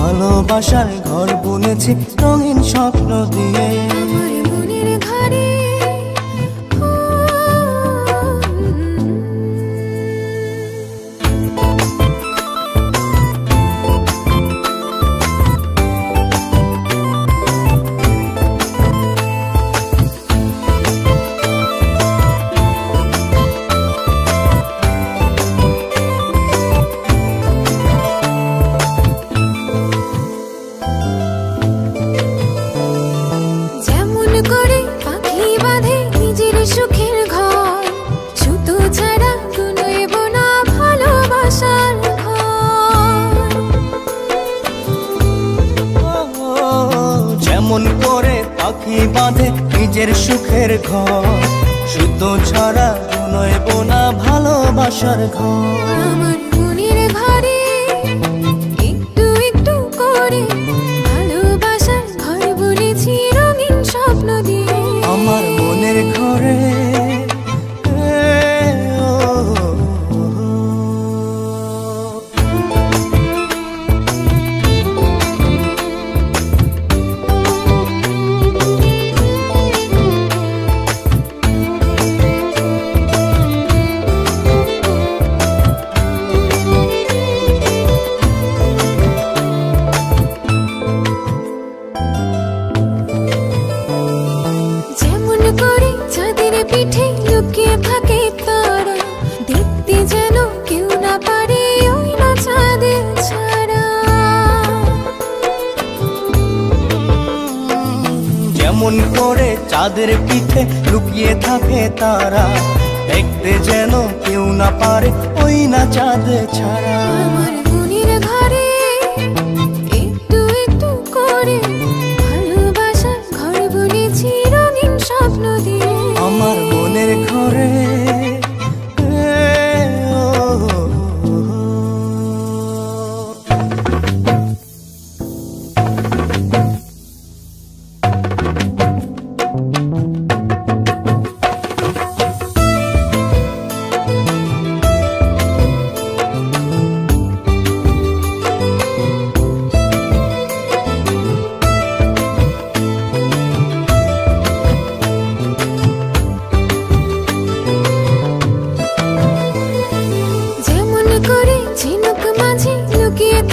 ভালোবাসার ঘর বুনেছি রঙিন স্বপ্ন দিয়ে। আমার মনের ঘরে যেমন করে পাখি বাঁধে নিজের সুখের ঘর, সুতো ছাড়া নইব না ভালোবাসার ঘর। আমার মনের ঘরে একটু একটু করে ভালোবাসার ঘর বুনেছি রঙিন স্বপ্ন দিয়ে। আমার মনের ঘরে পিঠে লুকিয়ে থাকে তারা, দেখতে যেন কেউ না পারে ওই না চাঁদের ছাড়া। যেমন করে চাঁদের পিঠে লুকিয়ে থাকে তারা, দেখতে যেন কেউ না পারে ওই না চাঁদ ছাড়া। আমার মনের ঘরে একটু একটু করে ভালোবাসার ঘর বুনেছি রঙিন স্বপ্ন দিয়ে। আমার মনের ঘরে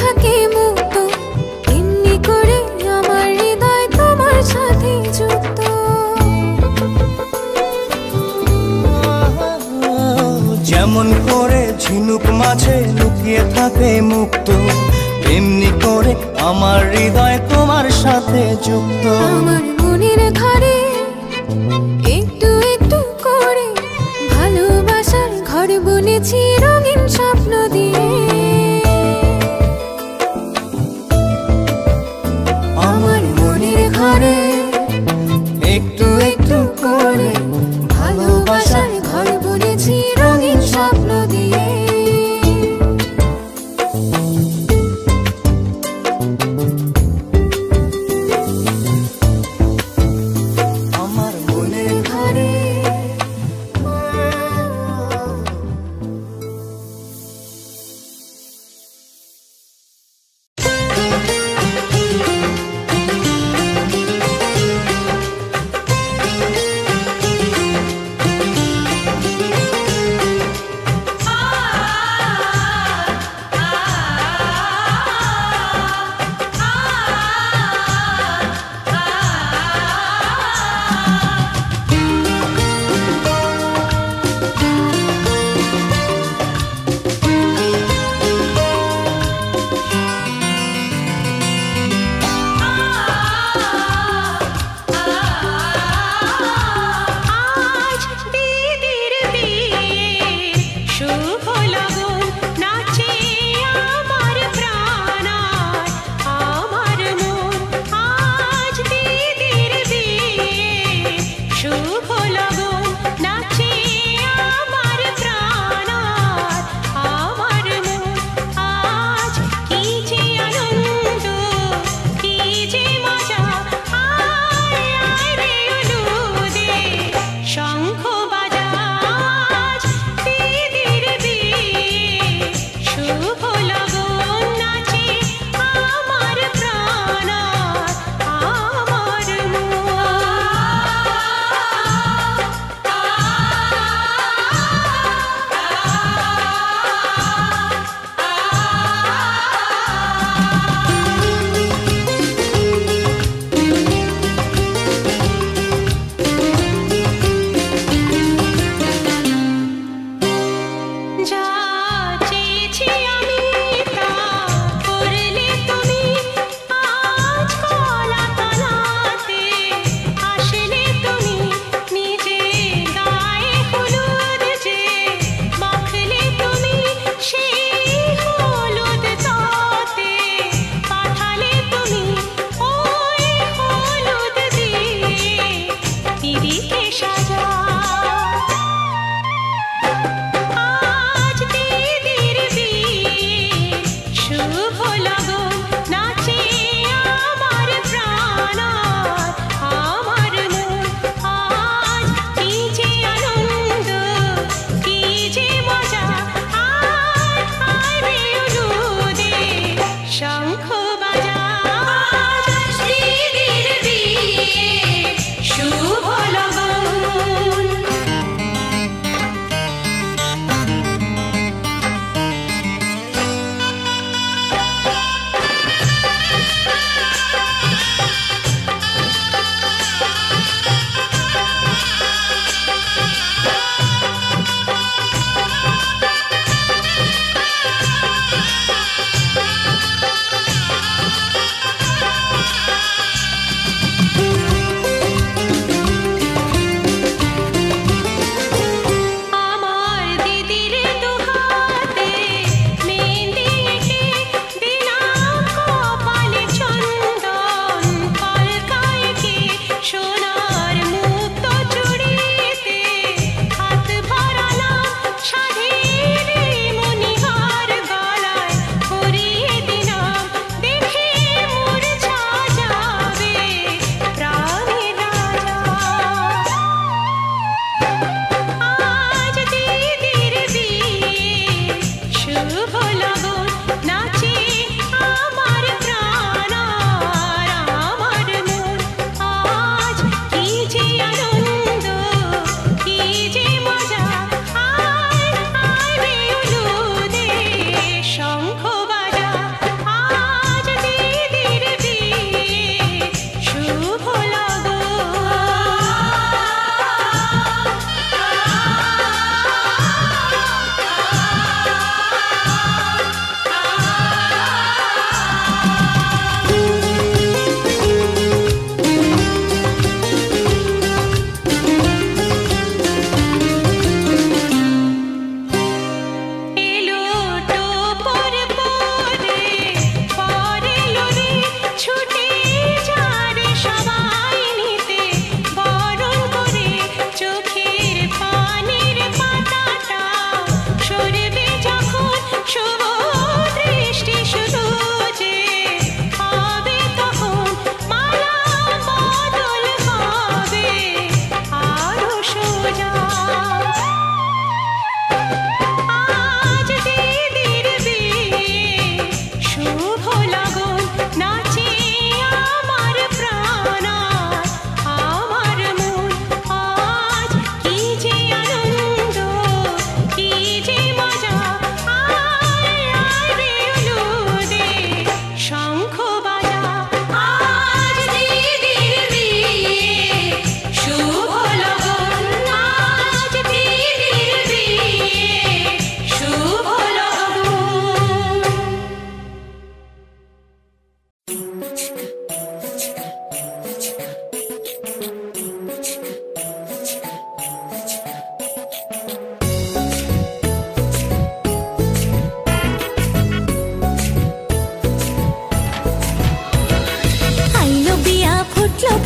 থাকে মুক্ত, এমনি করে আমার হৃদয় তোমার সাথে যুক্ত। যেমন করে ঝিনুক মাঝে লুকিয়ে থাকে মুক্ত, এমনি করে আমার হৃদয় তোমার সাথে যুক্ত। আমার মনের ঘরে একটু একটু করে ভালোবাসার ঘর বুনেছি রঙিন স্বপ্ন দিয়ে। আমার মনের ঘরে একটু একটু করে ভালোবাসার ঘর বুনেছি রঙিন স্বপ্ন দিয়ে। আমার মনের ঘরে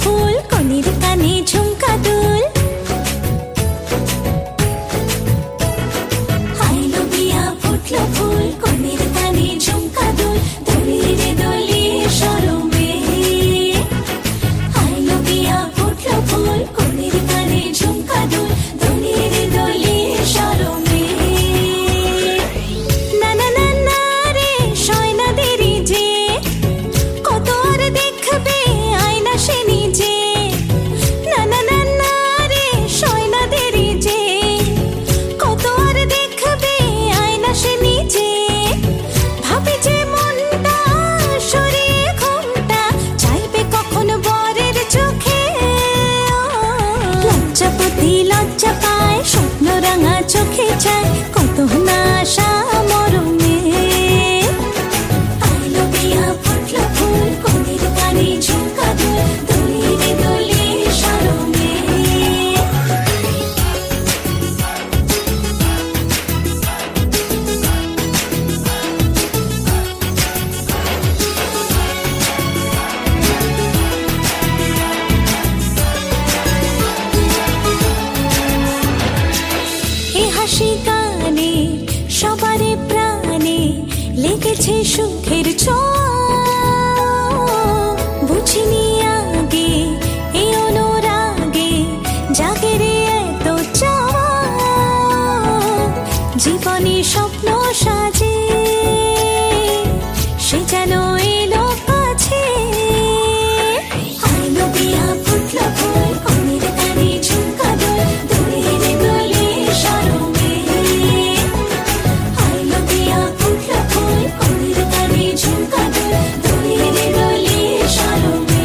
ফুল কনির কানে ঝুমকা দুল আইলো বিয়া ফুটলো ফুল কনির কানে ঝুমকা দুল দলিয়ে রে দলিয়ে শরমে আইলো বিয়া ফুটলো ফুল কনির কানে ঝুমকা দুল দলিয়ে রে দলিয়ে শরমে না না না না রে শয়না দেরি যে কত আর দেখবে আয়না সে নিজে না না না না রে শয়না দেরি যে কত আর দেখবে আয়না সে নিজে ভাবে যে মনটা সরিয়ে ঘুমটা চাইবে কখন বরের চোখে লজ্জাপতি লজ্জা পায় স্বপ্ন রাঙা চোখে চায় কত না আশা মরমে আইলো বিয়া ফুটলো ফুল কনির কানে ঝুমকা দুল দলিয়ে রে দলিয়ে শরমে এ হাসি গানে সবারে প্রাণে লেগেছে সুখের ছোঁয়া বুঝিনি আগে এই অনুরাগে জাগে রে এত চাওয়া জীবনে স্বপ্ন সাজে সে যেন এলো কাছে আইলো বিয়া ফুটলো ফুল কনির কানে ঝুমকা দুল দলিয়ে রে দলিয়ে শরমে আইলো বিয়া ফুটলো ফুল কনির কানে ঝুমকা দুল দলিয়ে রে দলিয়ে শরমে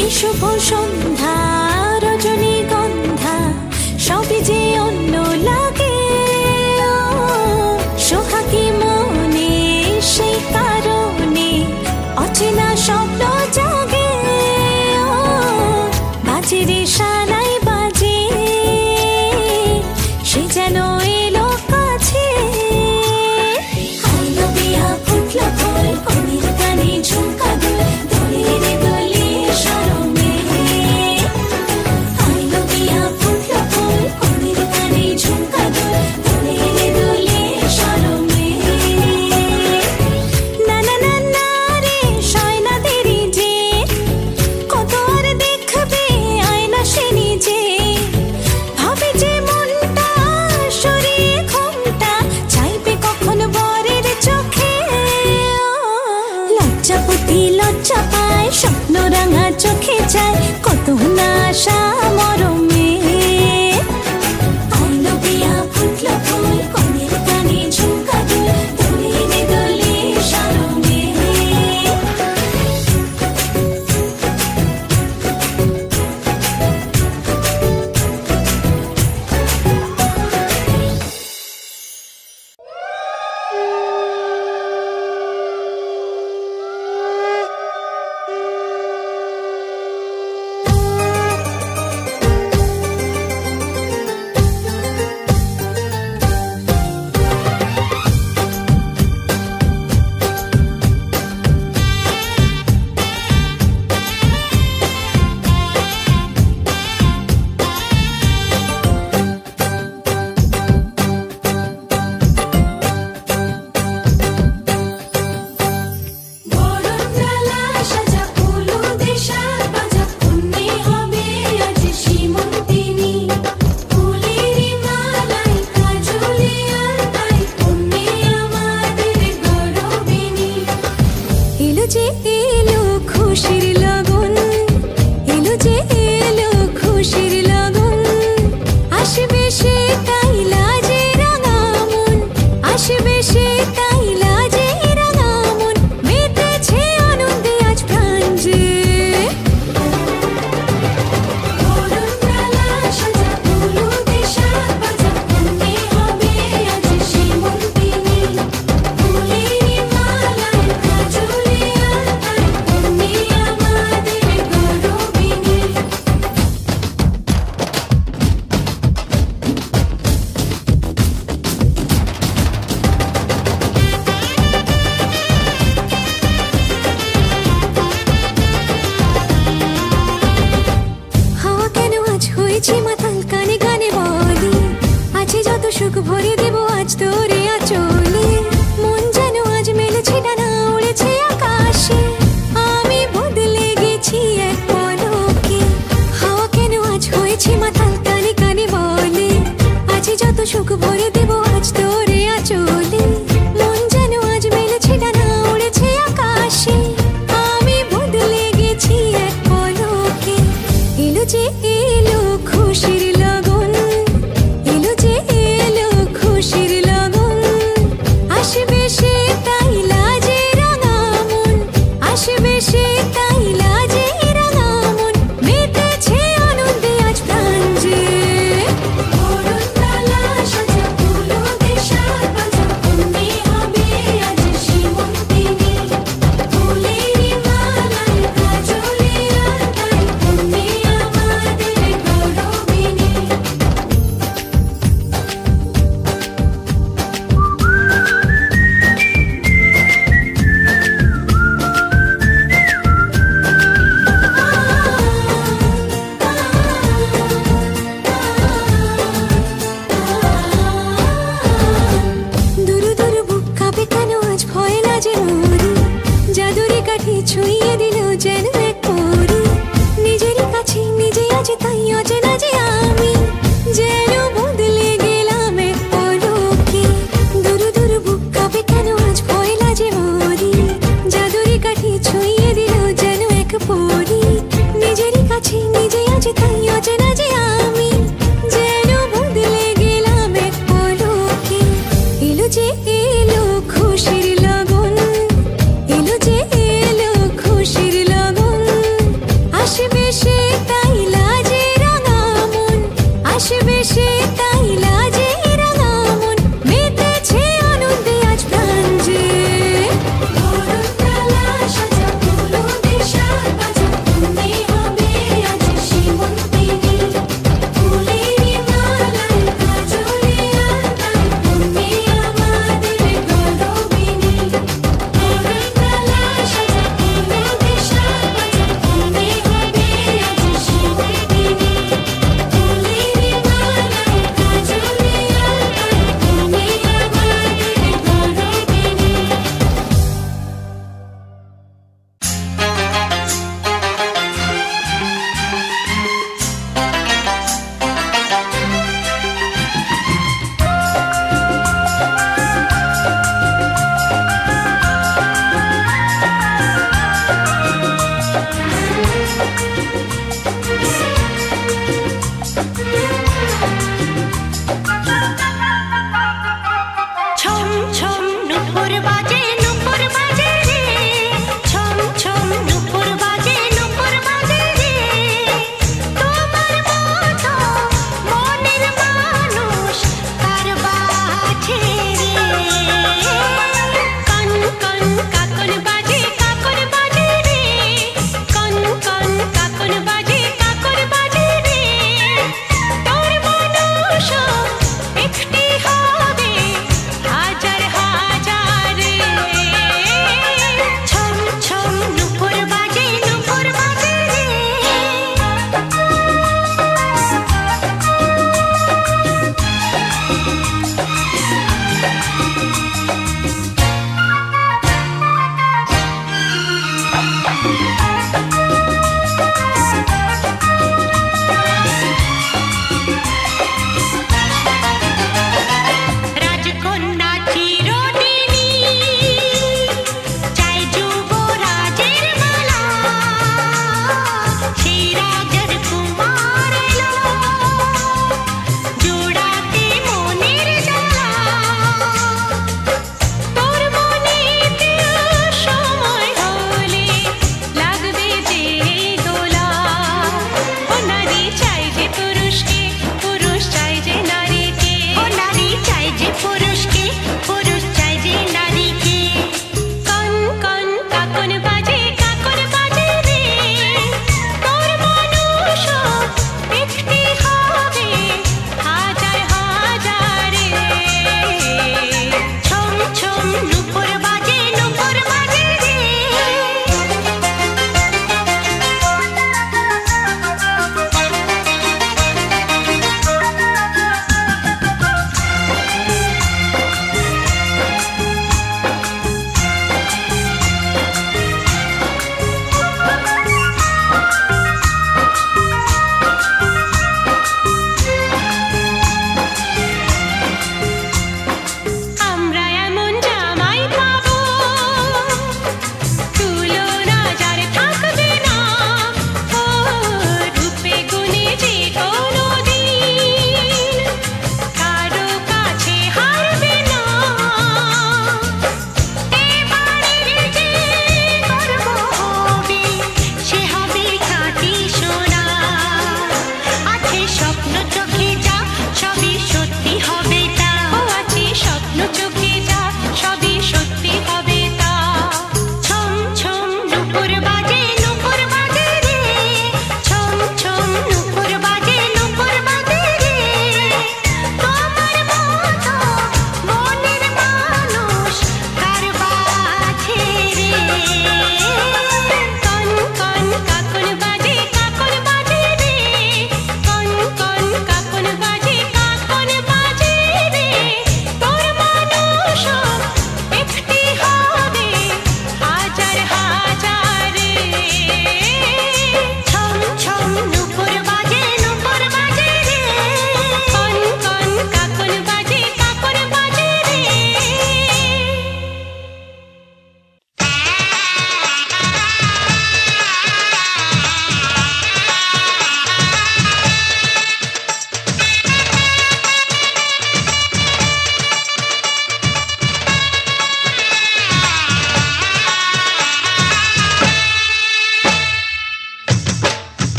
এই শুভ সন্ধ্যা রজনীগন্ধা সবই যে অন্য লাগে সোহাগী মনে সেই কারণে অচেনা স্বপ্ন জাগে বাজে রে সানাই বাজে সে যেন এলো কাছে আইলো বিয়া ফুটলো ফুল কনির কানে ঝুমকা দুল দলিয়ে রে দলিয়ে শরমে আইলো বিয়া ফুটলো ফুল কনির কানে ঝুমকা দুল দলিয়ে রে দলিয়ে শরমে না না না না রে শয়না দেরি যে কত আর দেখবে আয়না সে নিজে ভাবে যে মনটা সরিয়ে ঘুমটা চাইবে কখন বরের চোখে লজ্জাপতি লজ্জা পায় স্বপ্ন রাঙা চোখে চায় কত না আশা মরমে আইলো বিয়া ফুটলো ফুল কনির কানে ঝুমকা দুল দলিয়ে রে দলিয়ে শরমে আসবে সে তাই লাজে রাঙা ছুঁয়ে দিল যেন এক পরী। নিজেরই কাছে নিজে আজ তাই অচেনা যে আমি, যেন বদলে গেলাম এক পলকে। দূর দূর বুক কাঁপে কেন আজ ভয় লাজে মরি, জাদুরি কাঠি ছুঁয়ে দিল যেন এক পরী। নিজেরই কাছে নিজে আজ তাই অচেনা যে আমি, যেন বদলে গেলাম এক পলকে। এলো যে এলো খুশির লগন, এলো যে এলো খুশির লগন, আসবে সে তাই লাজে রাঙা মন।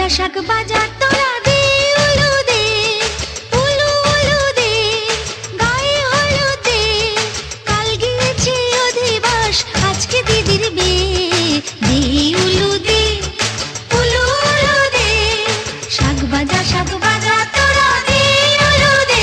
শাক বাজা তোরা দে উলু দে, উলু উলু দে, গায়ে হলুদ দে, কাল গিয়েছে অধিবাস আজকে দিদির বিয়ে, দে উলু দে, উলু উলু দে, শাক বাজা তোরা দে উলু দে।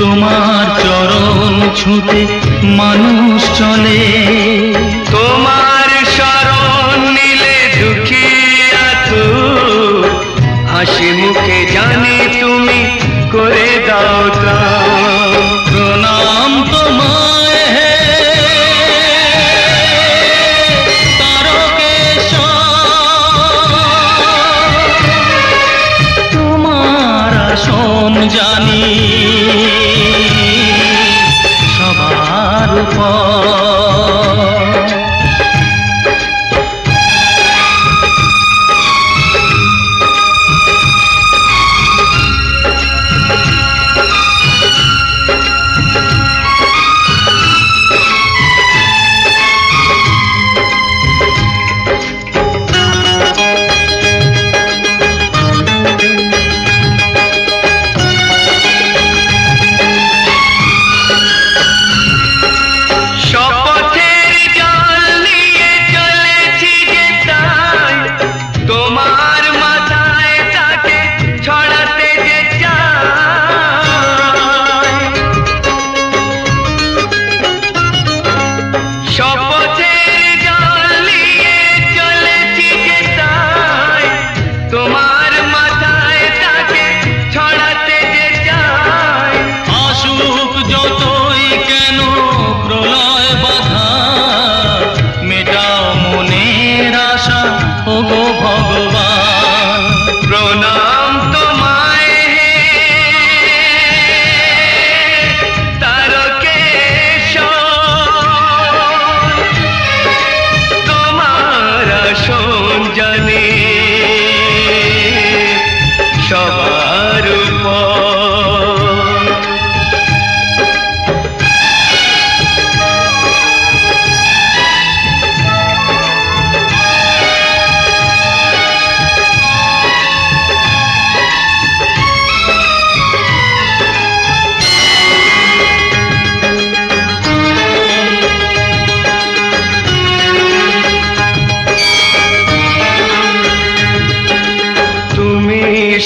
তোমার চরণ ছুঁতে মানুষ চলে, তোমার শরণ নিলে দুঃখী আতুর, হাসি মুখে জানি তুমি করে দাও ত্রাণ। প্রণাম তোমায় হে তারকেশ্বর, তোমার আসন জানি সবার উপর।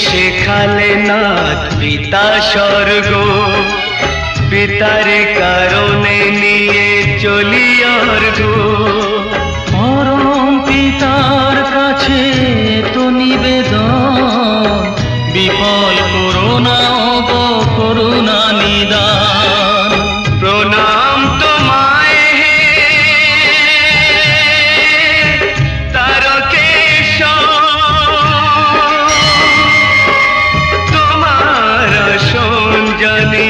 শেখালে নাথ পিতা স্বর্গ, পিতার কারণে নিয়ে চলি অর্ঘ। পরম পিতার কাছে তো নিবেদন, বিফল করুণা গো করুণা নিদান। প্রণাম তোমায় হে তারকেশ্বর, জানি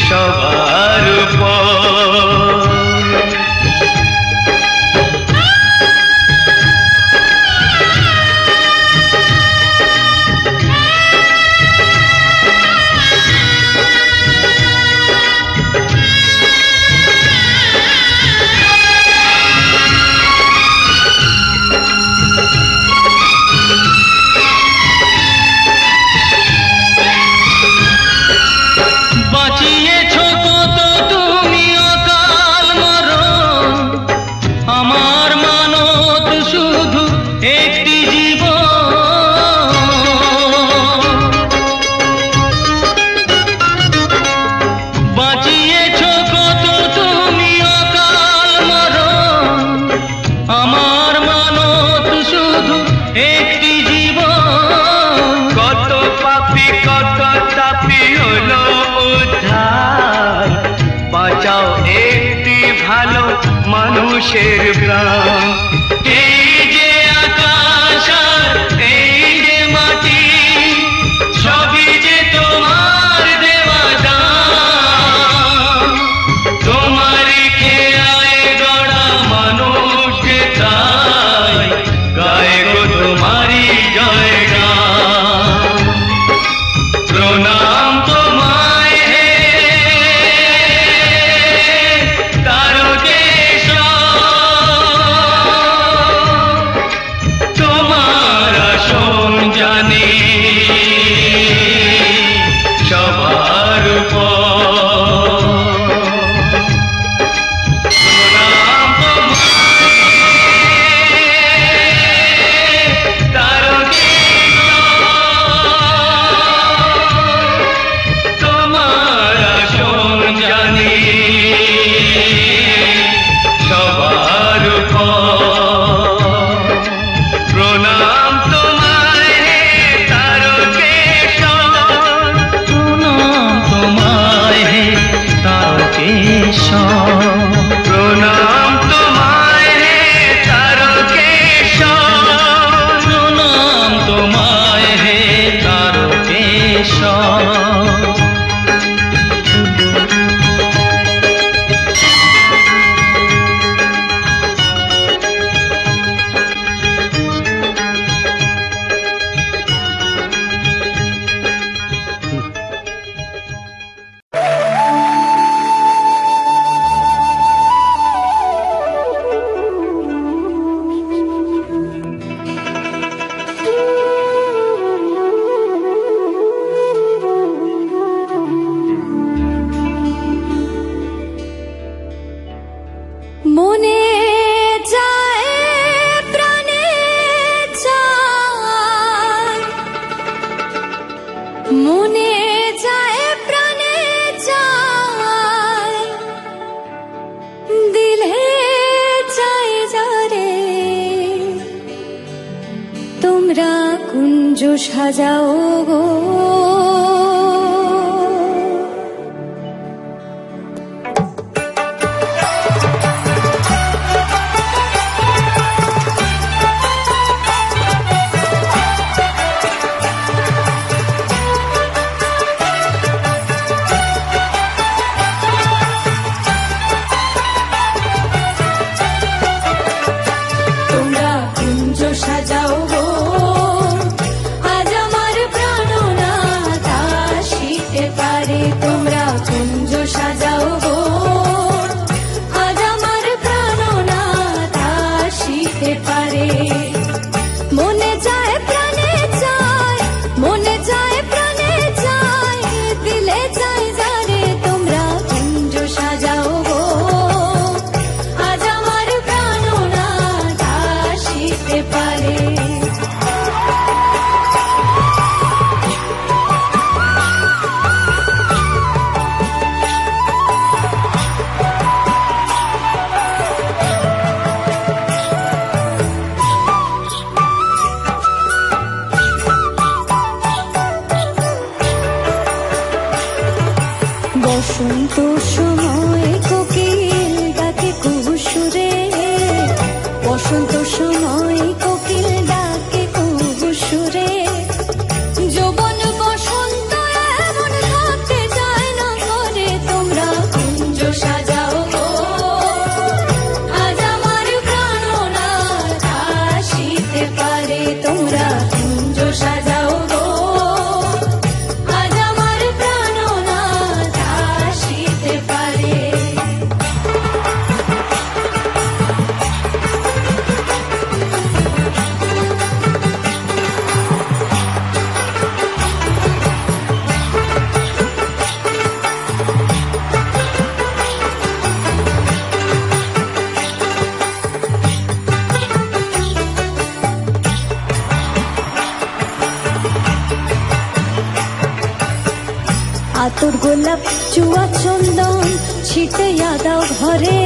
সবার উপর। বাঁচাও একটি ভালো মানুষের প্রাণ। এই যে আকাশ আর এই যে মাটি, সবই যে তোমার দেওয়া দান। তোমারই খেয়ালে গড়া মানুষ যে তাই গায়ে গো তোমারই জয়গান। প্রণাম তোমায় হে তারকেশ্বর, সব। মনে যায় প্রাণে চায়, মনে যায় প্রাণে চায়, দিলে চাই যারে তোমরা কুঞ্জ সাজাও গো। সাজাও গো আজ আমার প্রাণনাথ আসিতে পারে, তোমরা কুঞ্জ সাজাও গো আজ আমার প্রাণনাথ আসিতে পারে। মনে যায় প্রাণে চায়, মনে যায় প্রাণে চায়, দিলে চাই যারে তোমরা কুঞ্জ সাজাও গো আজ আমার প্রাণনাথ আসিতে পারে। বসন্ত সময় কোকিল ডাকে কুহুসুরে, বসন্ত সময় কোকিল ডাকে কুহুসুরে, যৌবন বসন্ত এমন থাকতে চায় না ঘরে, তোমরা কুঞ্জ সাজাও গো আজ আমার প্রাণনাথ আসিতে পারে, তোমরা কুঞ্জ সাজাও গো আজ আমার প্রাণনাথ আসিতে পারে। আতর গোলাপ চুয়া চন্দন ছিটাইয়া দাও ঘরে,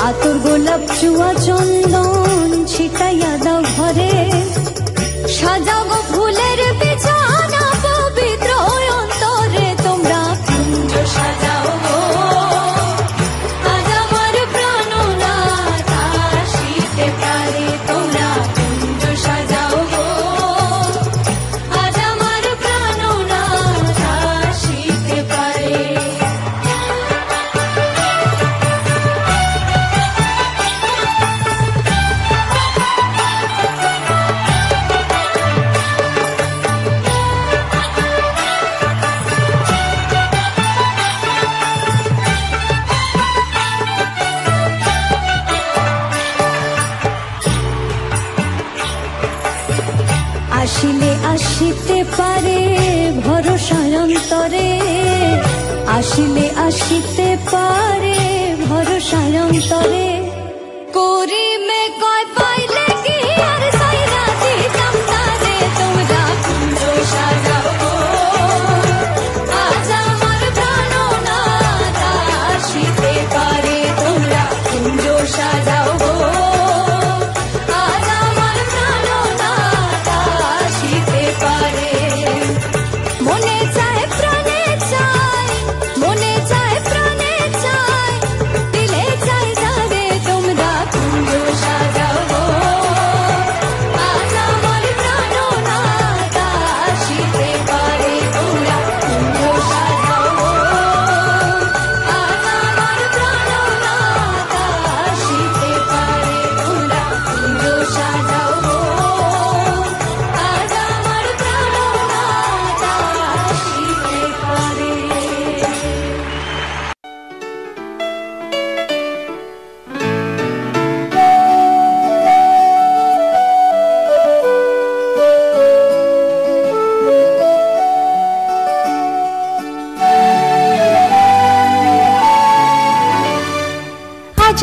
আতর গোলাপ চুয়া চন্দন ছিটাইয়া দাও ঘরে, সাজাও গো ফুলের বিছানা পবিত্র অন্তরে, তোমরা কুঞ্জ সাজাও গো আজ আমার প্রাণনাথ আসিতে পারে, তোমরা কুঞ্জ সাজাও গো আজ আমার প্রাণনাথ আসিতে পারে। আসিলে আসিতে পারে ভরসা অন্তরে, আসিলে আসিতে পারে ভরসা অন্তরে, করিমে কয় পাইলে কি আর সাইরা দিতাম তারে, তোমরা কুঞ্জ সাজাও গো আজ আমার প্রাণনাথ আসিতে পারে, তোমরা কুঞ্জ সাজাও গো আজ আমার প্রাণনাথ আসিতে পারে। মনে চায় প্রাণে চায়, মনে চায় প্রাণে চায়, দিলে চাই যাবে তোমরা কুঞ্জ সাজাও গো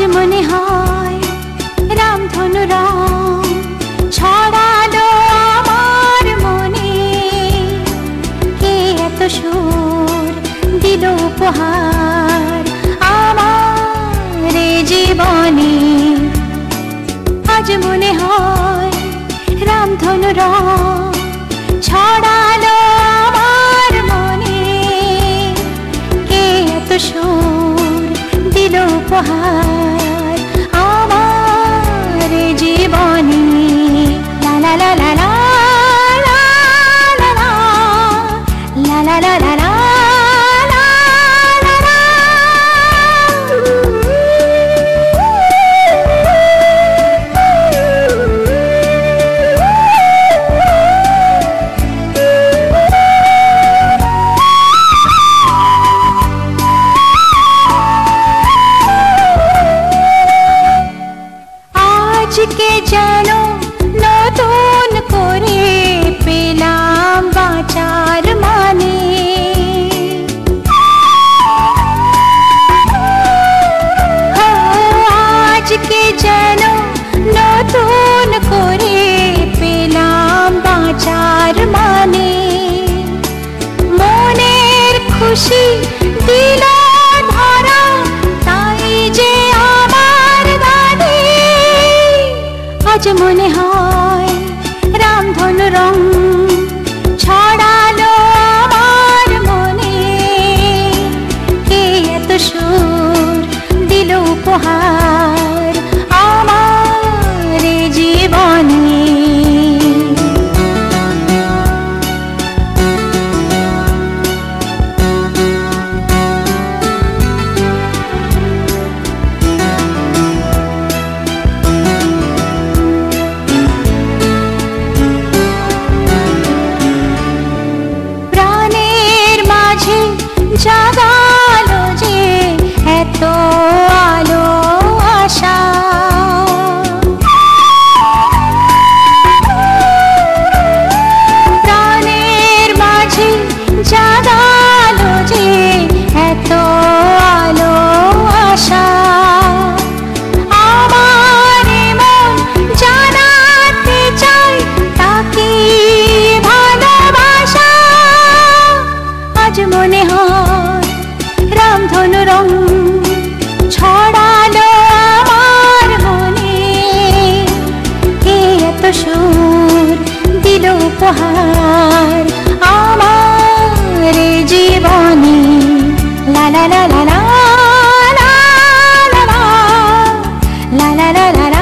মনে হয় রামধনু রং ছড়ালো আমার মনে, কে এত সুর দিল উপহার আমার জীবনে। আজ মনে হয় রামধনু রং ছড়ালো আমার মনে, কে এত সুর দিল উপহার আমার জীবনে। লা লা লা লা লা লা লা লা লা লা লা লা। আজকে যেন নতুন করে পেলাম বাঁচার মানে, আজকে যেন নতুন করে পেলাম বাঁচার মানে। মনের খুশি দিল ধরা, তাই যে আমার দাদি। আজ মনে হয় রামধনু রং ছড়ালো আমার মনে, কে এত সুর দিল উপহার আমার জীবনে। জাগালো যে এত আলো আশা, প্রাণের মাঝে জাগালো যে এত আলো আশা। আমার মন জানাতে চাই তাকে ভালোবাসা। আজ মনে হয় রামধনু রং ছড়ালো আমার মনে, কে এত সুর দিল উপহার আমার জীবনে। লা লা লা লা লা লা লা লা লা লা লা লা।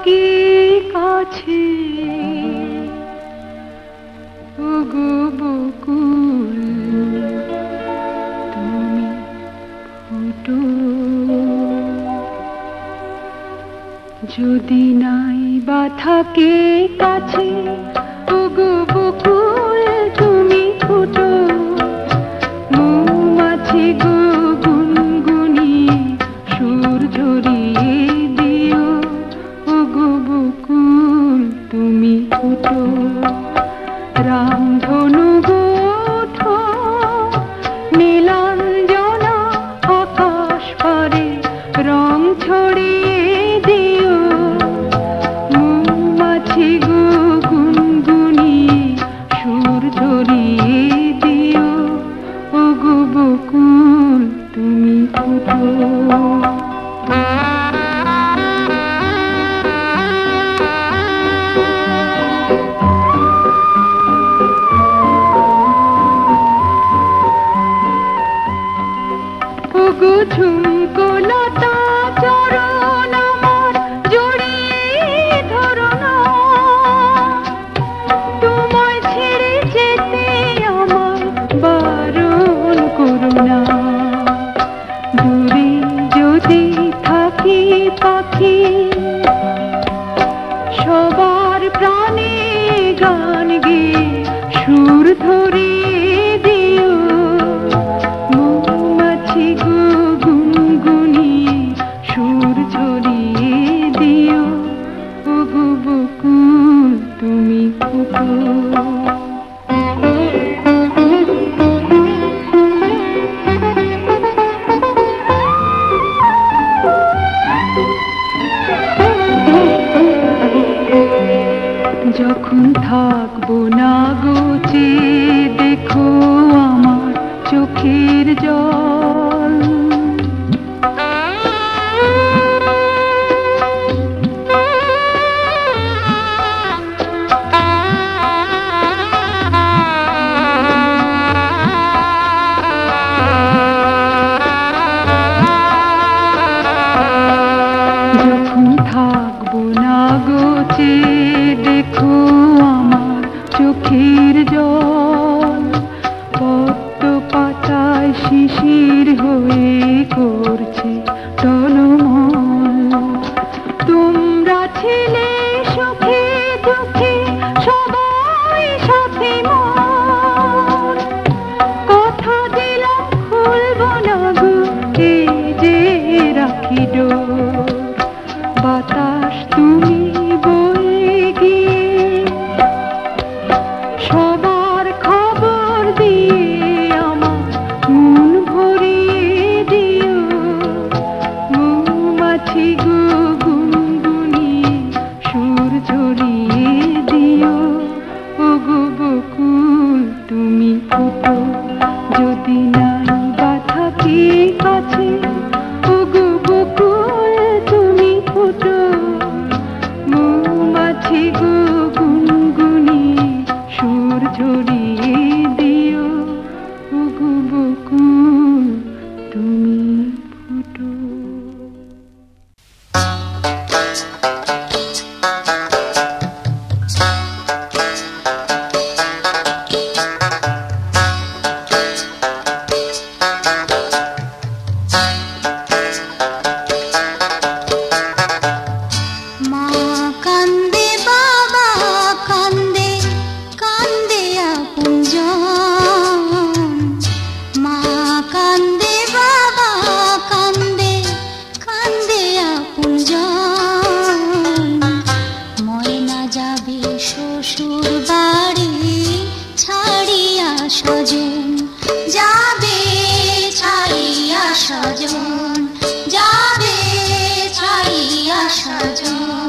থাকে কাছে ওগো বকুল তুমি ফুটো যদি নাই বা থাকে কাছে ওগো বকুল তুমি ফুটো মৌমাছি গো গুনগুনিয়ে সুর ঝরিয়ে দিও ওগো বকুল তুমি ফুটো রামধনু গো ওঠো নীলাঞ্জনা আকাশ পারে রং ছড়িয়ে দিও মৌমাছি গো গুনগুনিয়ে সুর ঝরিয়ে দিও ওগো বকুল তুমি ফুটো ওগো ঝুমকো লতা চরণ আমার জড়িয়ে ধরো না তোমায় ছেড়ে যেতে আমার বারণ করো না দূরে যদি থাকি পাখি সবার প্রাণে গান গেয়ে সুর ধরিয়ে দিও মৌমাছি গো গুনগুনিয়ে সুর ঝরিয়ে দিও ওগো বকুল তুমি ফুটো যখন থাকবো না গোচে দেখো আমার চোখের জল যখন থাকবো না গোচে দেখো আমার চোখের জল পদ্ম পাতায় শিশির হয়ে করছে টলমল তোমরা ছিলে সুখে দুঃখে সবাই সাথে মন কথা দিলাম খুলব না গো এই যে রাখি ডোর বাতাস তুমি বয়ে গিয়ে সবার খবর দিয়ে আমার মন ভরিয়ে দিও মৌমাছি গো গুনগুনিয়ে সুর ঝরিয়ে দিও ওগো বকুল তুমি ফুটো যদি নাই বা থাকি কাছে ওগো বকুল তুমি ফুটো মৌমাছি গো গুনগুনিয়ে সুর ঝরিয়ে দিও ওগো বকুল তুমি ফুটো মা কান্দে বাবা কান্দে কান্দে আপনজন মা কান্দে বাবা কান্দে কান্দে আপনজন ময়না যাবে শ্বশুর বাড়ি ছাড়িয়া স্বজন যাবে ছাড়িয়া স্বজন যাবে ছাড়িয়া স্বজন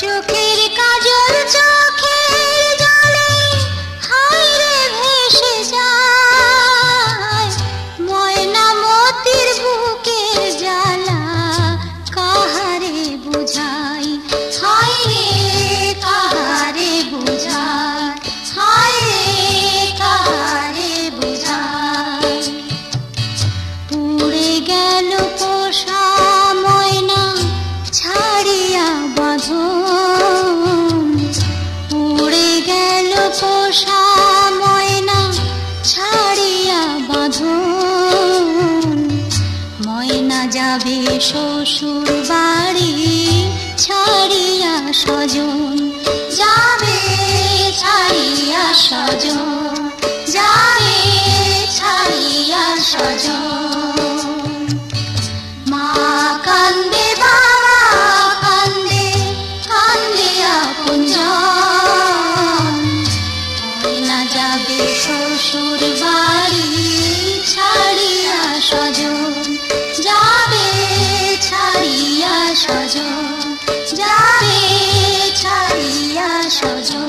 চোখের কাজল চোখের জলে হায় রে ভেসে যায় ময়না স্বজন যাবে ছাড়িয়া স্বজন।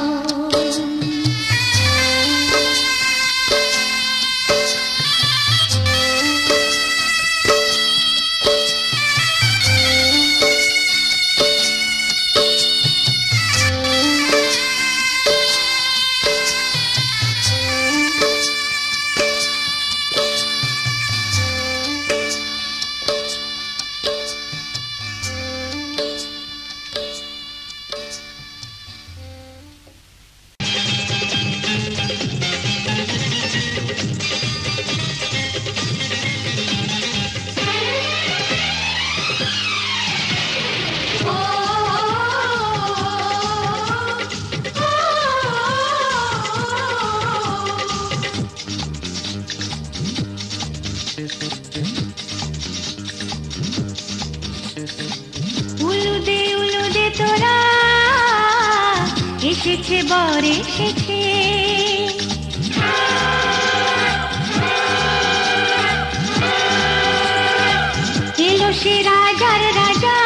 উলুদে উলুদে তোরা এসেছে বর এসেছে, এলো সে রাজার রাজা,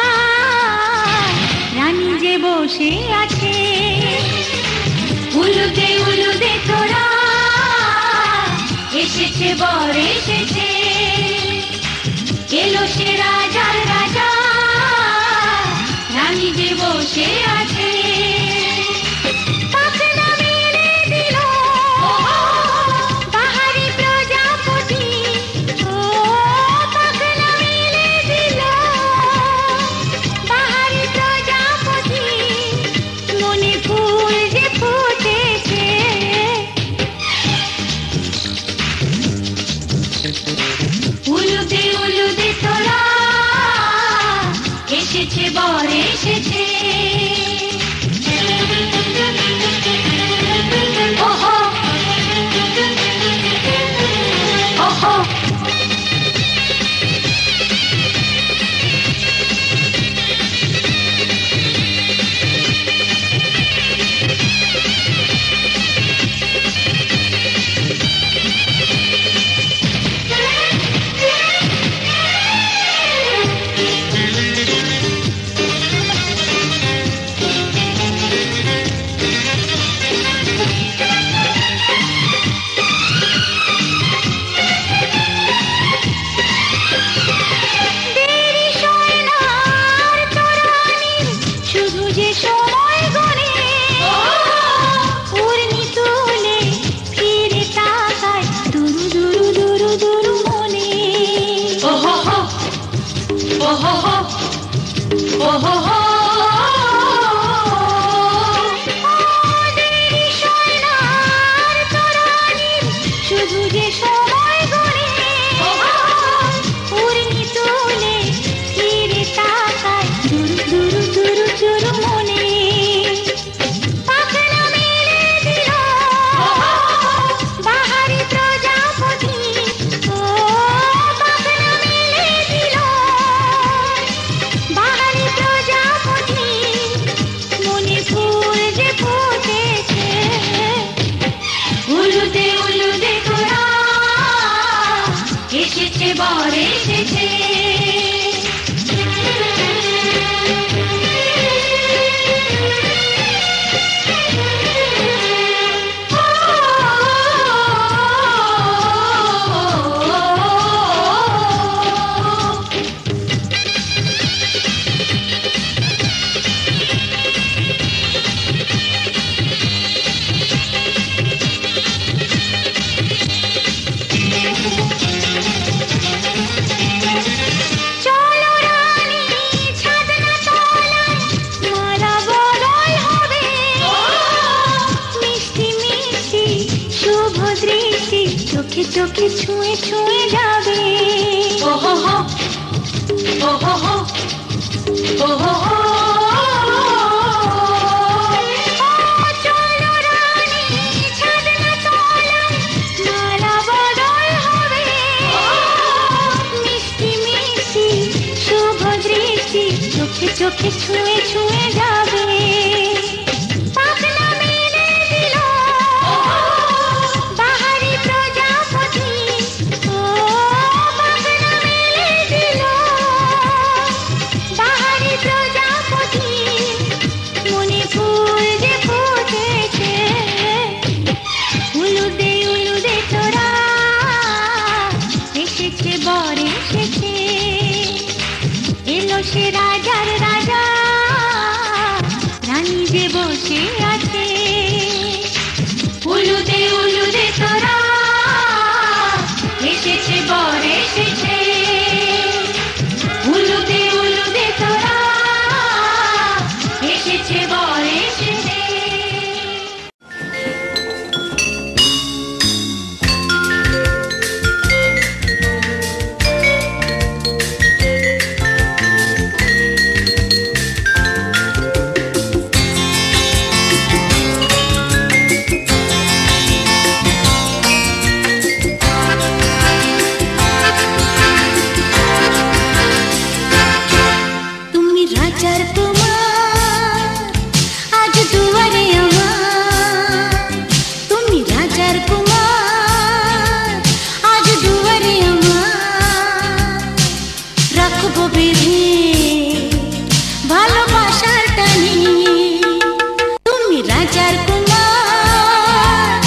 রানী যে বসে আছে। উলুদে উলুদে তোরা এসেছে বর এসেছে, এলো সে রাজার রাজা, রানী যে বসে আছে। পাখনা মেলে দিল বাহারি প্রজাপতি, ও পাখনা মেলে দিল বাহারি প্রজাপতি, মনে ফুল যে ফুটেছে। উলুদে উলুদে তোরা এসেছে বর এসেছে। ওহো ওহো বর এসেছে। চোখে চোখে ছুঁয়ে ছুঁয়ে যাবে। ওহো হো ওহো হো ওহো হো, চলো রানী ছাদনা তলায় মালা বদল হবে। মিষ্টি মিষ্টি শুভ দৃষ্টি চোখে চোখে ছুঁয়ে ছুঁয়ে যাবে। Bye. রাজার কুমার আজ দুয়ারে আমার, তুমি রাজার কুমার আজ দুয়ারে আমার, রাখবো বেঁধে ভালোবাসার টানি। তুমি রাজার কুমার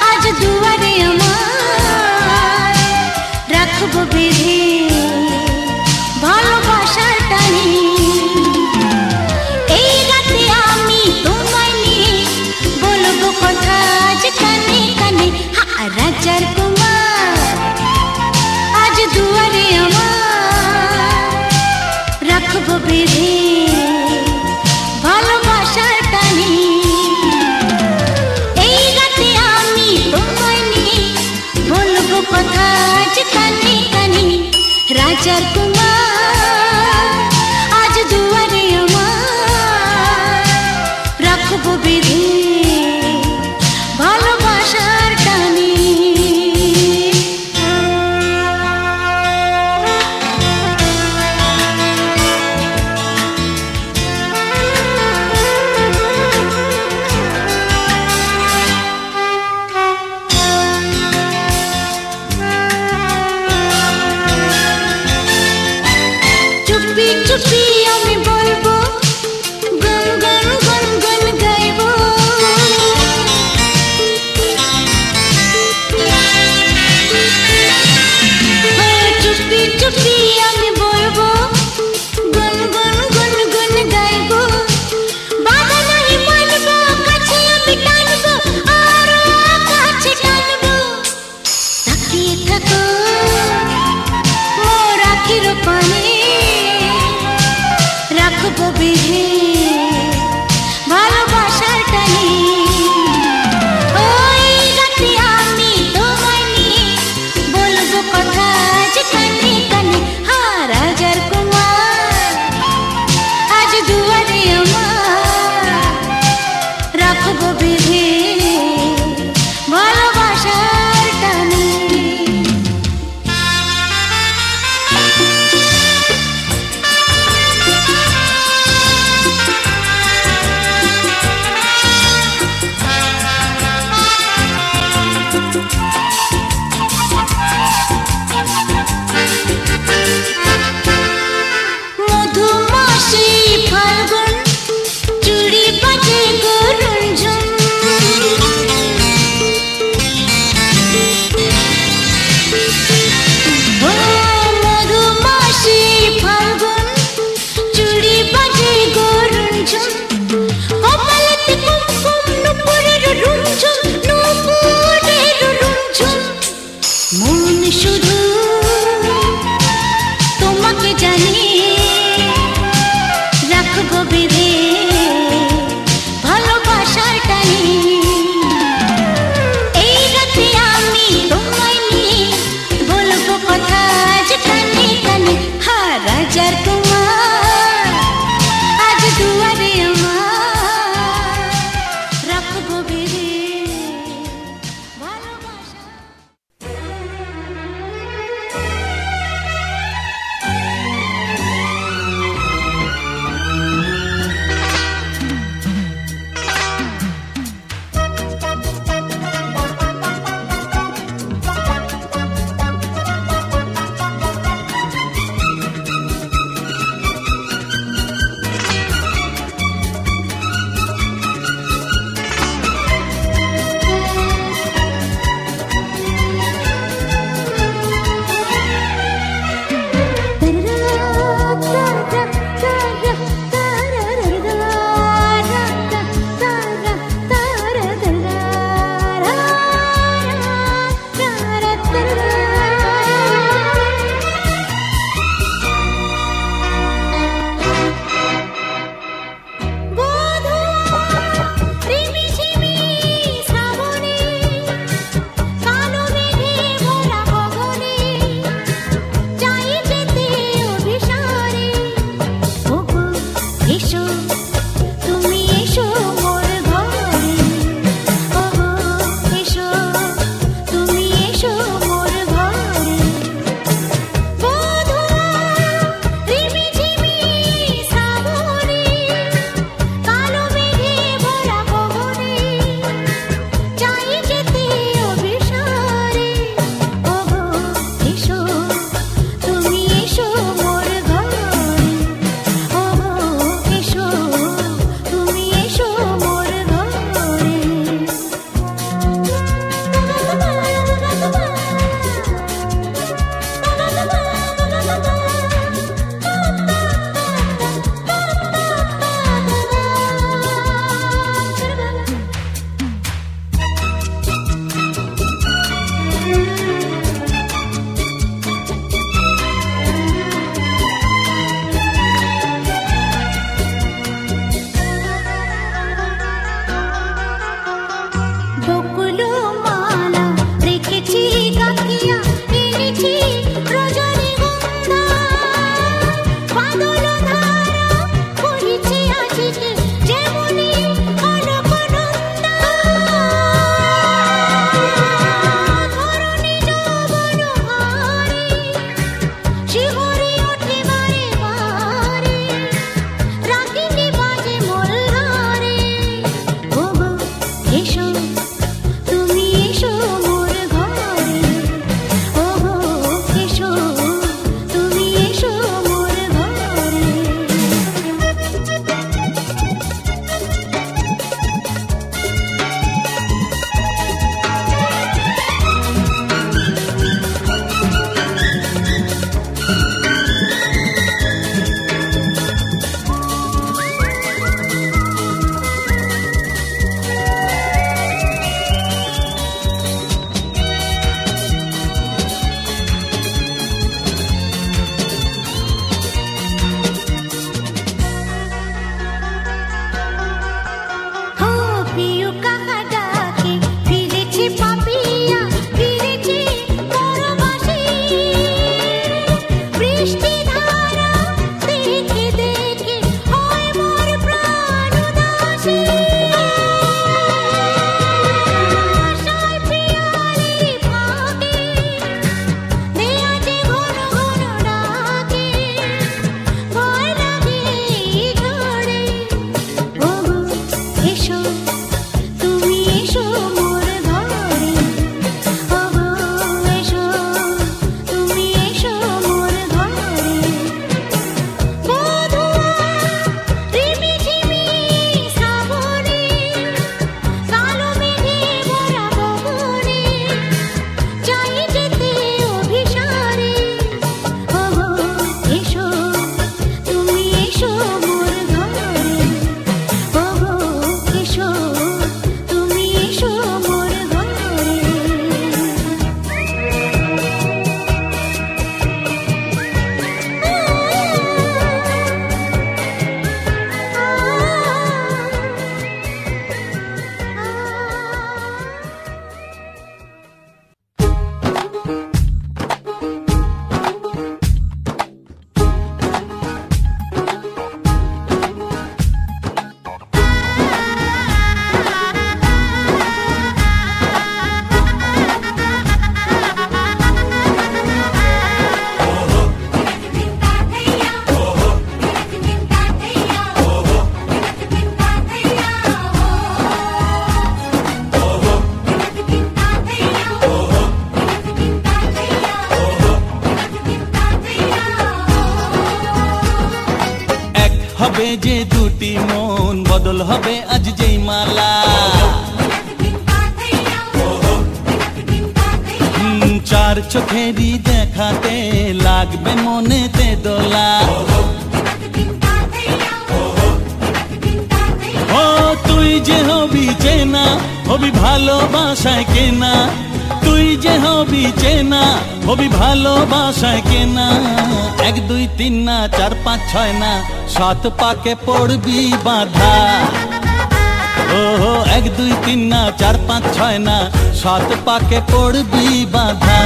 আজ দুয়ারে আমার, রাখবো বেঁধে ভালোবাসার টানি। এই রাতে আমি তোমায় নিয়ে বলবো কথা আজ কানে কানে। রাজার কুমার আজ দুয়ারে আমার, রাখবো বেঁধে ভালোবাসার টানি। এই রাতে আমি তোমায় নিয়ে বলবো কথা আজ কানে কানে। রাজার কুমার আজ দুয়ারে আমার, রাখবো বেঁধে ভালোবাসার টানি। চুপি চুপি আমি বলবো, গান গান গান গান গাইবো। চুপি চুপি আমি বলবো, গান গান গান গান গাইবো। বাধা নাই মানবো, কাছে আমি টানবো, আরো কাছে টানবো। তাকিয়ে থাকো মোর আখির পানে, রাখবো বেঁধে ভালোবাসার টানি। ওই রাতে আমি তোমায় নিয়ে বলবো কথা আজ কানে কানে। রাজার কুমার আজ দুয়ারে আমার, রাখবো বেঁধে ভালোবাসার টানি। যে দুটি মন বদল হবে আজ যেই মালা চার চোখেরই দেখাতে লাগবে মনেতে দোলা ও তুই যে হবি চেনা হবি ভালোবাসায় কেনা তুই যে হবি চেনা হবি ভালোবাসায় কেনা 1 2 3 না 4 5 6 না 7 পাকে পড়বি বাধা ও 1 2 3 না 4 5 6 না 7 পাকে পড়বি বাধা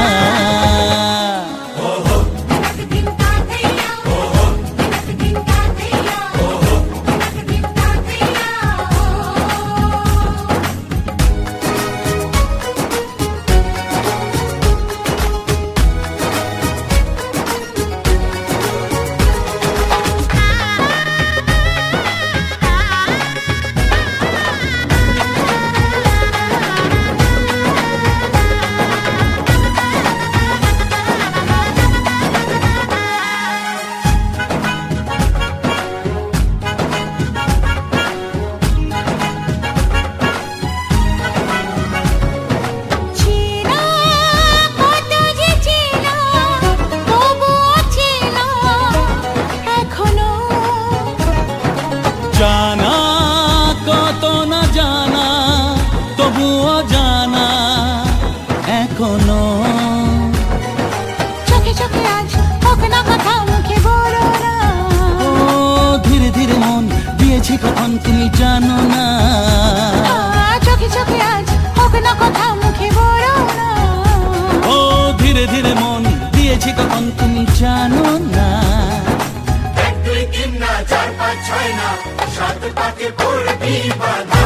জানা কত না জানা তবুও জানা এখনো চোখে চোখে আজ হোক না কথা মুখে বলো না ও ধীরে ধীরে মন দিয়েছি কখন তুমি জানো না চোখে চোখে আজ হোক না কথা মুখে বলো না ও ধীরে ধীরে মন দিয়েছি কখন তুমি জানো না 1 2 3 না 4 5 6 না 7 পাকে পড়বি বাধা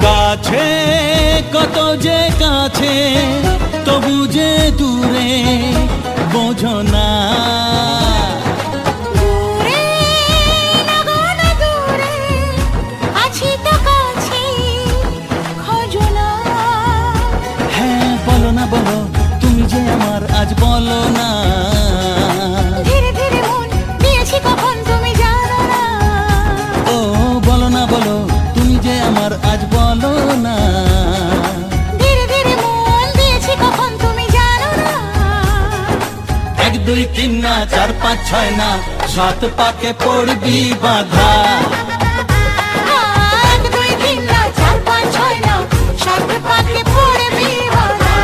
কাছে কত যে কাছে তবু যে দূরে বোঝো না দূরে লাগো না দূরে আছি তো কাছে খোঁজো না হ্যাঁ বলো না বলো তুমি যে আমার আজ বলো না ধীরে ধীরে মন দিয়েছি কখন তুমি জানো না ও বলো না বলো তুমি যে আমার আজ বলো না ধীরে ধীরে মন দিয়েছি কখন তুমি জানো না 1 2 3 না 4 5 6 না 7 পাকে পড়বি বাধা 1 2 3 না 4 5 6 না 7 পাকে পড়বি বাধা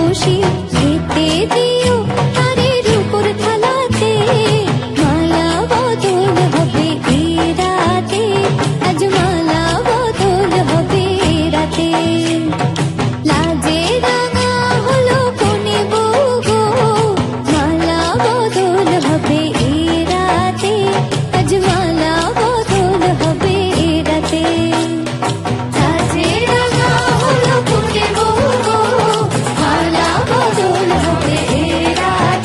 খুশি খেতে দিও তারের উপর থালাতে, মালা বদল হবে এ রাতে, আজ মালা বদল হবে এ রাতে। লাজে রাঙা হলো কোনে বউ গো, মালা বদল হবে এ রাতে, আজ মালা বদল হবে এ রাতে। লাজে রাঙা হলো কোনে বউ গো, মালা বদল হবে এ রাতে।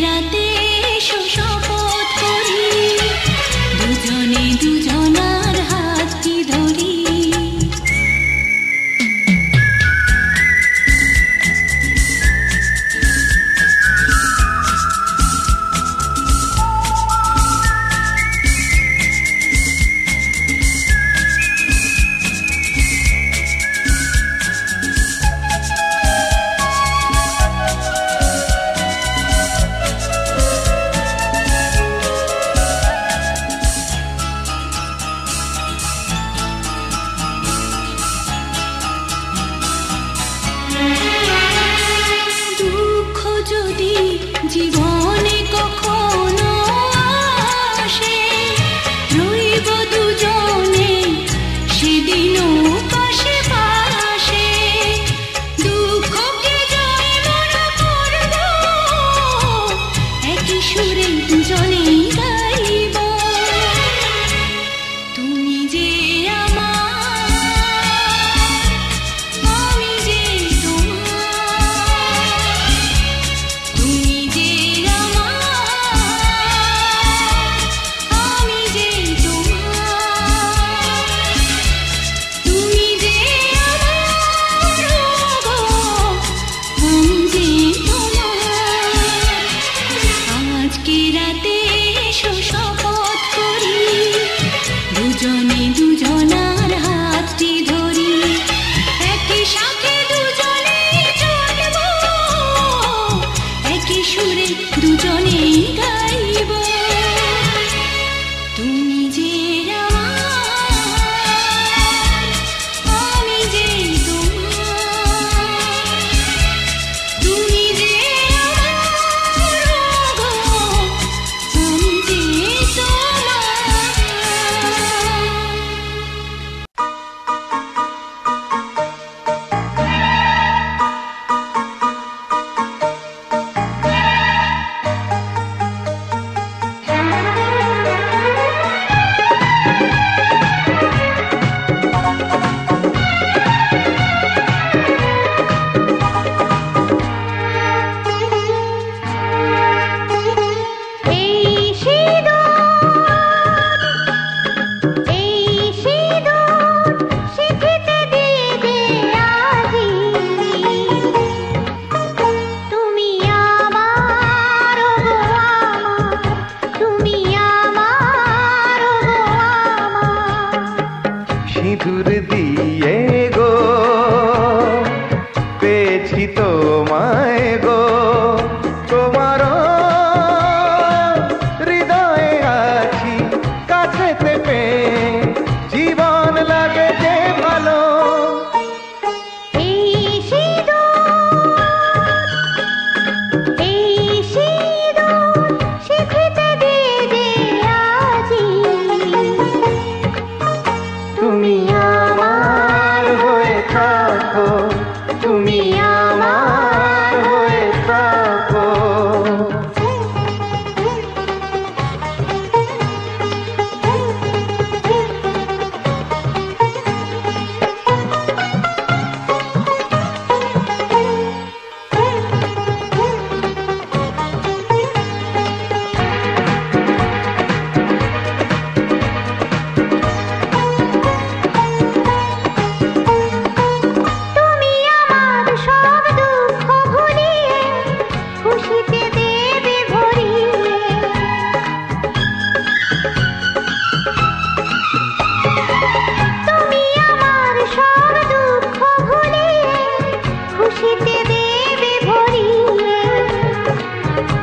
রাতে জীবনে কখনো আসে রইব দুজনে সেদিনও পাশে পাশে দুঃখকে জয় মোরা করব একই সুরে দুজনেই গাইব তুমি যে দুজনার হাতটি ধরি একই সাথে দুজনে চলব একই সুরে দুজনেই গাইব তুমি যে আমি যে তুমি যে আমি যে সিঁদুর দিয়ে গো পেয়েছি তোমায় গো তোমার হৃদয়ে আছি কাছেতে পেয়ে জীবন লাগে যে ভালো তুমি আমার হয়ে থাকো তুমি আমার হয়ে থাকো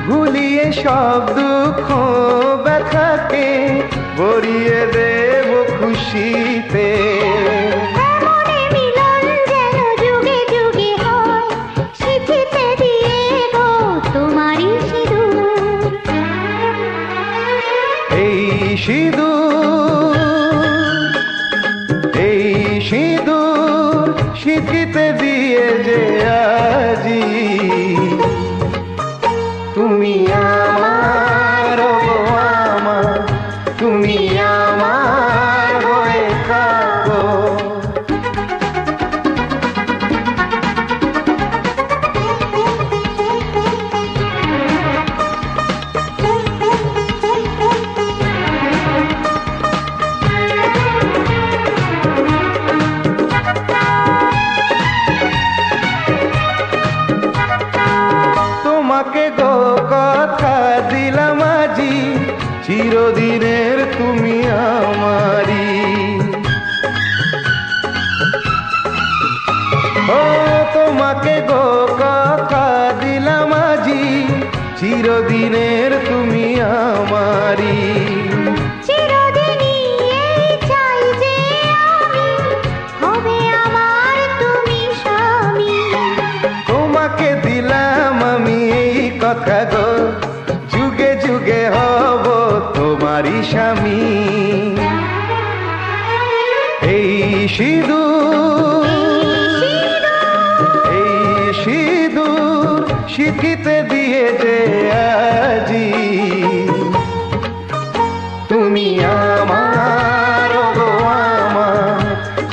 ভুলিয়ে সব দুঃখ ব্যথাকে ভরিয়ে দেব খুশিতে এই সিঁদুর সিঁথিতে দিয়ে যে আজি তুমি আমার আমার তুমি আমার হয়ে থাকো তোমাকে গো কথা দিলাম আজি চিরদিনের তুমি আমারি ও তোমাকে গো কথা দিলাম আজি চিরদিনের তুমি আমারি তোমাকে দিলাম আমি এই কথা গো থেকে হব তোমারই স্বামী। এই সিঁদুর শিখিতে দিয়েছে আজি, তুমি আমার গো আমার,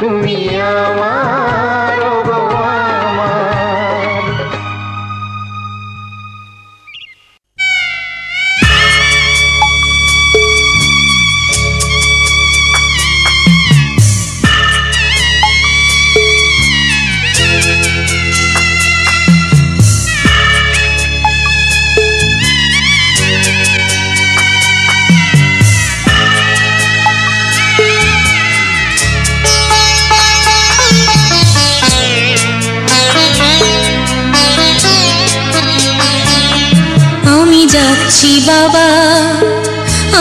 তুমি আমার গো আমার। যাচ্ছি বাবা,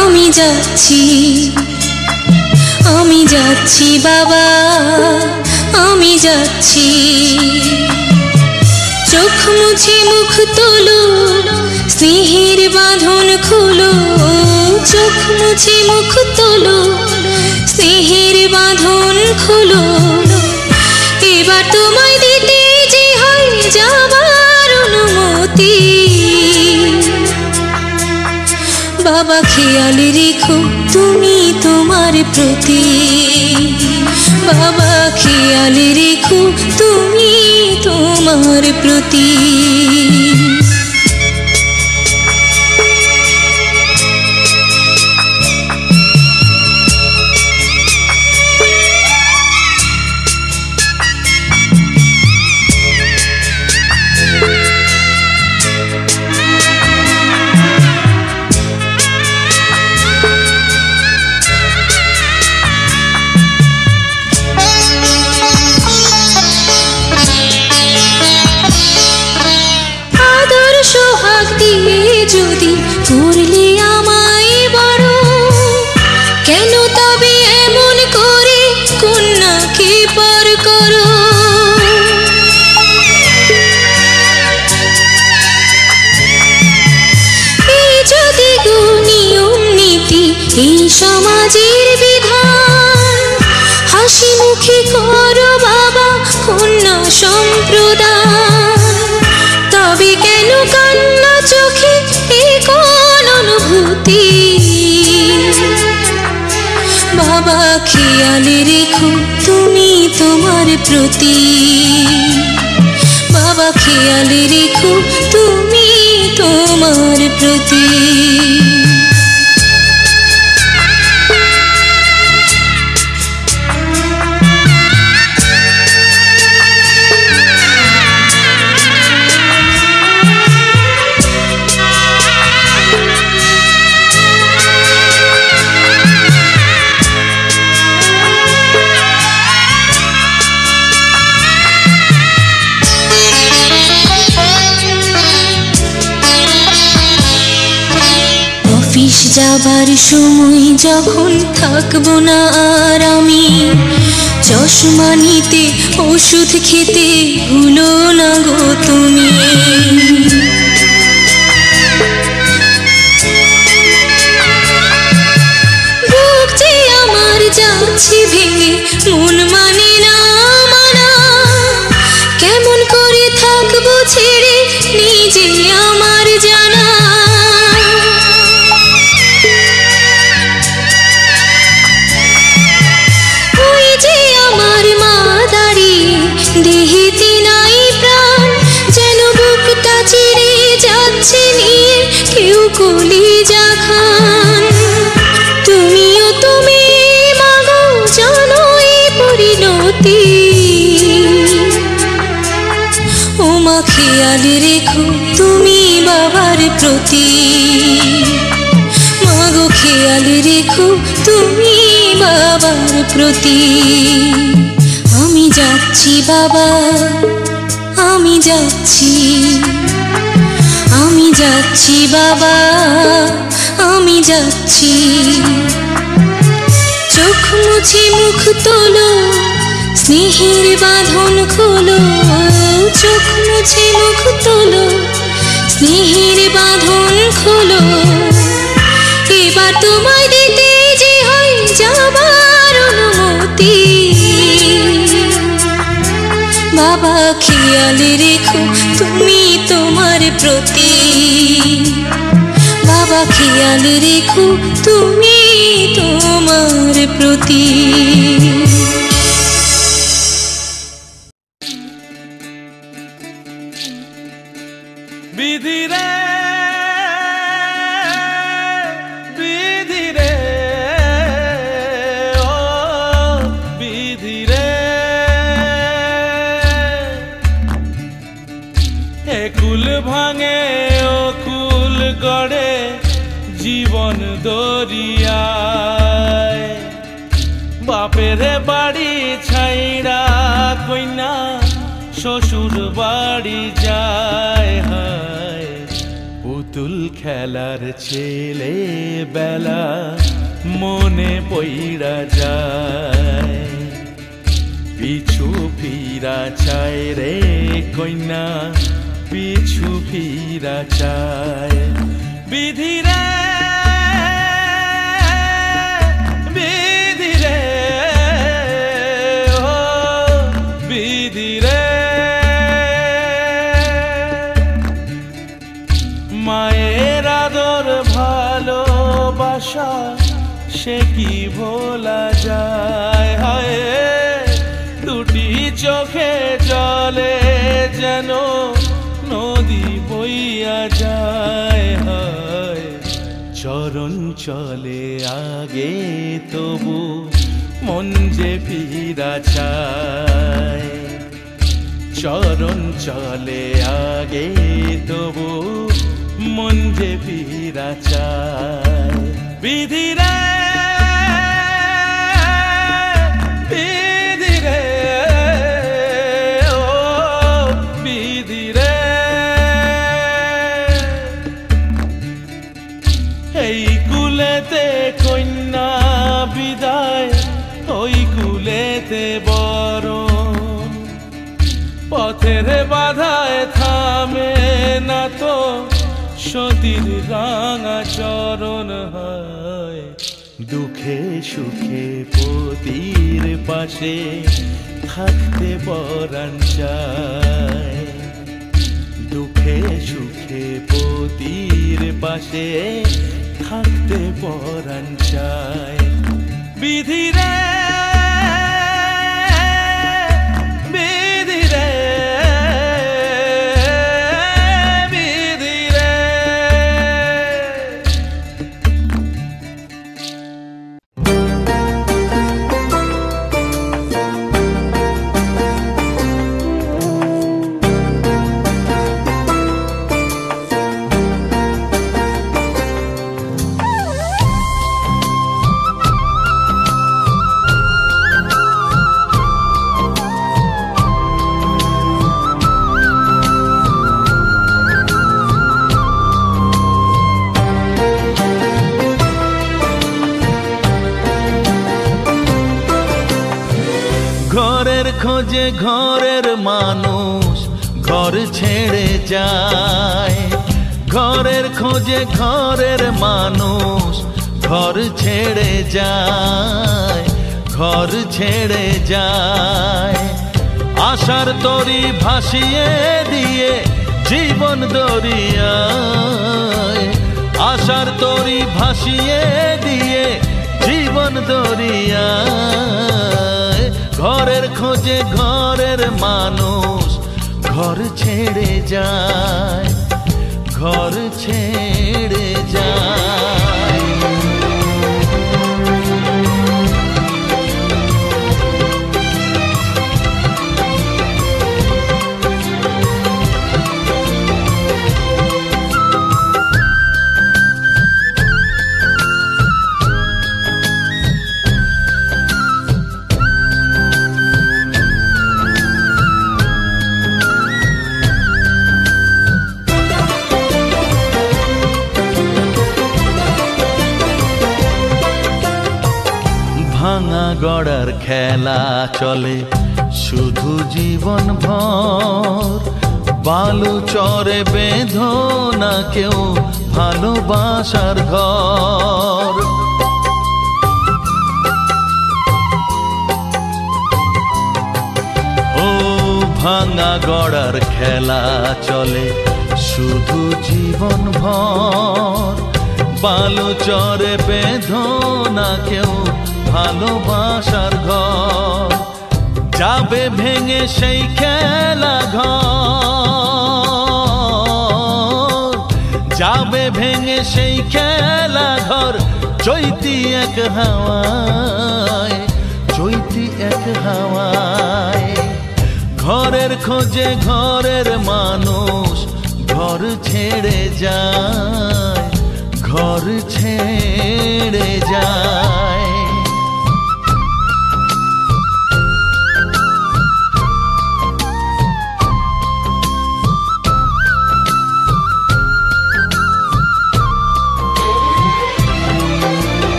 আমি যাচ্ছি, আমি যাচ্ছি বাবা, আমি যাচ্ছি। চোখ মুছে মুখ তোলো, স্নেহের বাঁধন খোলো। চোখ মুছে মুখ তোলো, স্নেহের বাঁধন খোলো। এবার তোমায় দিতে যে হয় যাবার অনুমতি। বাবা খেয়াল রেখো তুমি তোমার প্রতি, বাবা খেয়াল রেখো তুমি তোমার প্রতি। যদি করলে আমায় বড়, কেন তবে এমন করে কন্যাকে পর করো? এই যদি গো নিয়ম নীতি, এই সমাজের বিধান, হাসি মুখে করো বাবা কন্যা সম্প্রদান। তবে কেন কান্না চোখে এ কোন অনুভূতি? বাবা খেয়াল রেখো তুমি তোমার প্রতি, বাবা খেয়াল রেখো তুমি তোমার প্রতি। অফিস যাবার সময় যখন থাকবো না আর আমি, চশমা নিতে ওষুধ খেতে ভুলো না গো তুমি। বুক যে আমার যাচ্ছে ভেঙে, মন মানে না মানা। কেমন করে থাকবো ছেড়ে নিজে আমার জানা। দেহেতে নাই প্রাণ, যেন বুকটা চিরে যাচ্ছে নিয়ে কেউ কলিজা খান। তুমিও তুমি মাগো জানো এই পরিণতি। ওমা খেয়াল রেখো তুমি বাবার প্রতি, মাগো খেয়াল রেখো তুমি বাবার প্রতি। আমি যাচ্ছি বাবা, আমি যাচ্ছি, আমি যাচ্ছি বাবা, আমি যাচ্ছি। চোখ মুছে মুখ তোলো, স্নেহের বাঁধন খোলো। চোখ মুছে মুখ তোলো, স্নেহের বাঁধন খোলো। খেয়াল রেখো তুমি তোমার প্রতি, বাবা খেয়াল রেখো তুমি তোমার প্রতি। বিধি রে বিধি রে ও বিধি রে, এ কুল ভাঙে ও কুল গড়ে জীবন দরিয়ায়, বাপের বাড়ি ছাইড়া কইনা শ্বশুর বাড়ি যায়, হায় পুতুল খেলার ছেলে বেলা মনে পইড়া যায়, পিছু ফিরা চায় রে কইনা পিছু ফিরা চায়। বিধি রে বিধি রে ও বিধি রে, মায়ের আদর ভালোবাসা সে কি ভোলা যায়, হায় দুটি চোখে জলে যেন নদী বইয়া যায়, হায় চরণ চলে আগে তবু মন যে ফিরা চায়, চরণ চলে আগে তবু মন যে ফিরা চায়। বিধি রে বিধি রে ও বিধি রে, এই কুলেতে কন্যা বিদায় ওই কুলেতে বরণ, পথের বাধায় থামে না তো সতীর রাঙা চরণ, হয় দুঃখে সুখে পতির পাশে থাকতে পরাণ চায়, দুঃখে সুখে পতির পাশে থাকতে পরাণ চায়। বিধি রে বিধি রে বিধি রে, ঘরের খোঁজে ঘরের মানুষ ঘর ছেড়ে যায়, ঘরের খোঁজে ঘরের মানুষ ঘর ছেড়ে যায়, ঘর ছেড়ে যায়, আশার তরি ভাসিয়ে দিয়ে জীবন দরিয়ায়, আশার তরি ভাসিয়ে দিয়ে জীবন দরিয়ায়, ঘরের খোঁজে ঘরের মানুষ ঘর ছেড়ে যায়, ঘর ছেড়ে যায়। ভাঙা গড়ার খেলা চলে শুধু জীবন ভর, বালু চরে বেঁধো না কেউ ভালোবাসার ঘর, ও ভাঙা গড়ার খেলা চলে শুধু জীবন ভর। বালুচরে বেঁধো না কেউ ভালোবাসার ঘর, যাবে ভেঙে সেই খেলা ঘর, যাবে ভেঙে সেই খেলা ঘর। চৈতি এক হাওয়ায়, চৈতি এক হাওয়ায়, ঘরের খোঁজে ঘরের মানুষ ঘর ছেড়ে যায়, ঘর ছেড়ে যায়।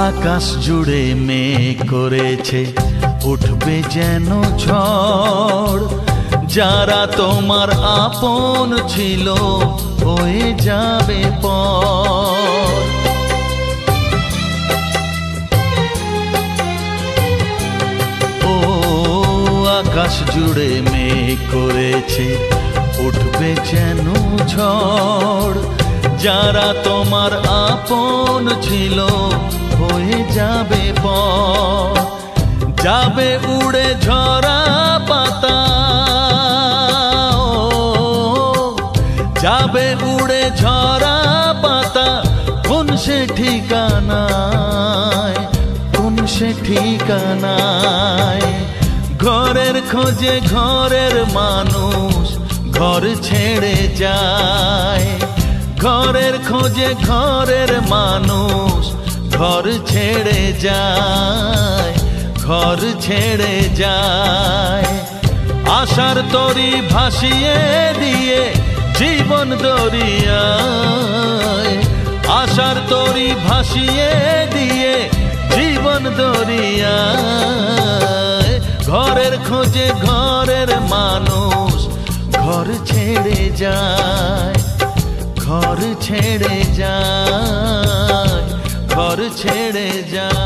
আকাশ জুড়ে মেঘ করেছে উঠবে যেন ঝড়। যারা তোমার আপন ছিল হয়ে যাবে পর। ও আকাশ জুড়ে মেঘ করেছে উঠবে যেন ঝড়। যারা তোমার আপন ছিল হয়ে যাবে পর। যাবে উড়ে ঝরা পাতা, যাবে উড়ে ঝরা পাতা। কোন সে ঠিকানায়, কোন সে ঠিকানায়। ঘরের খোঁজে ঘরের মানুষ ঘর ছেড়ে যায়, ঘরের খোঁজে ঘরের মানুষ ঘর ছেড়ে যায়, ঘর ছেড়ে যায়। আশার তরি ভাসিয়ে দিয়ে জীবন দরিয়ায়, আশার তরি ভাসিয়ে দিয়ে জীবন দরিয়ায়। ঘরের খোঁজে ঘরের মানুষ ঘর ছেড়ে যায়, ঘর ছেড়ে যায়, ঘর ছেড়ে যায়।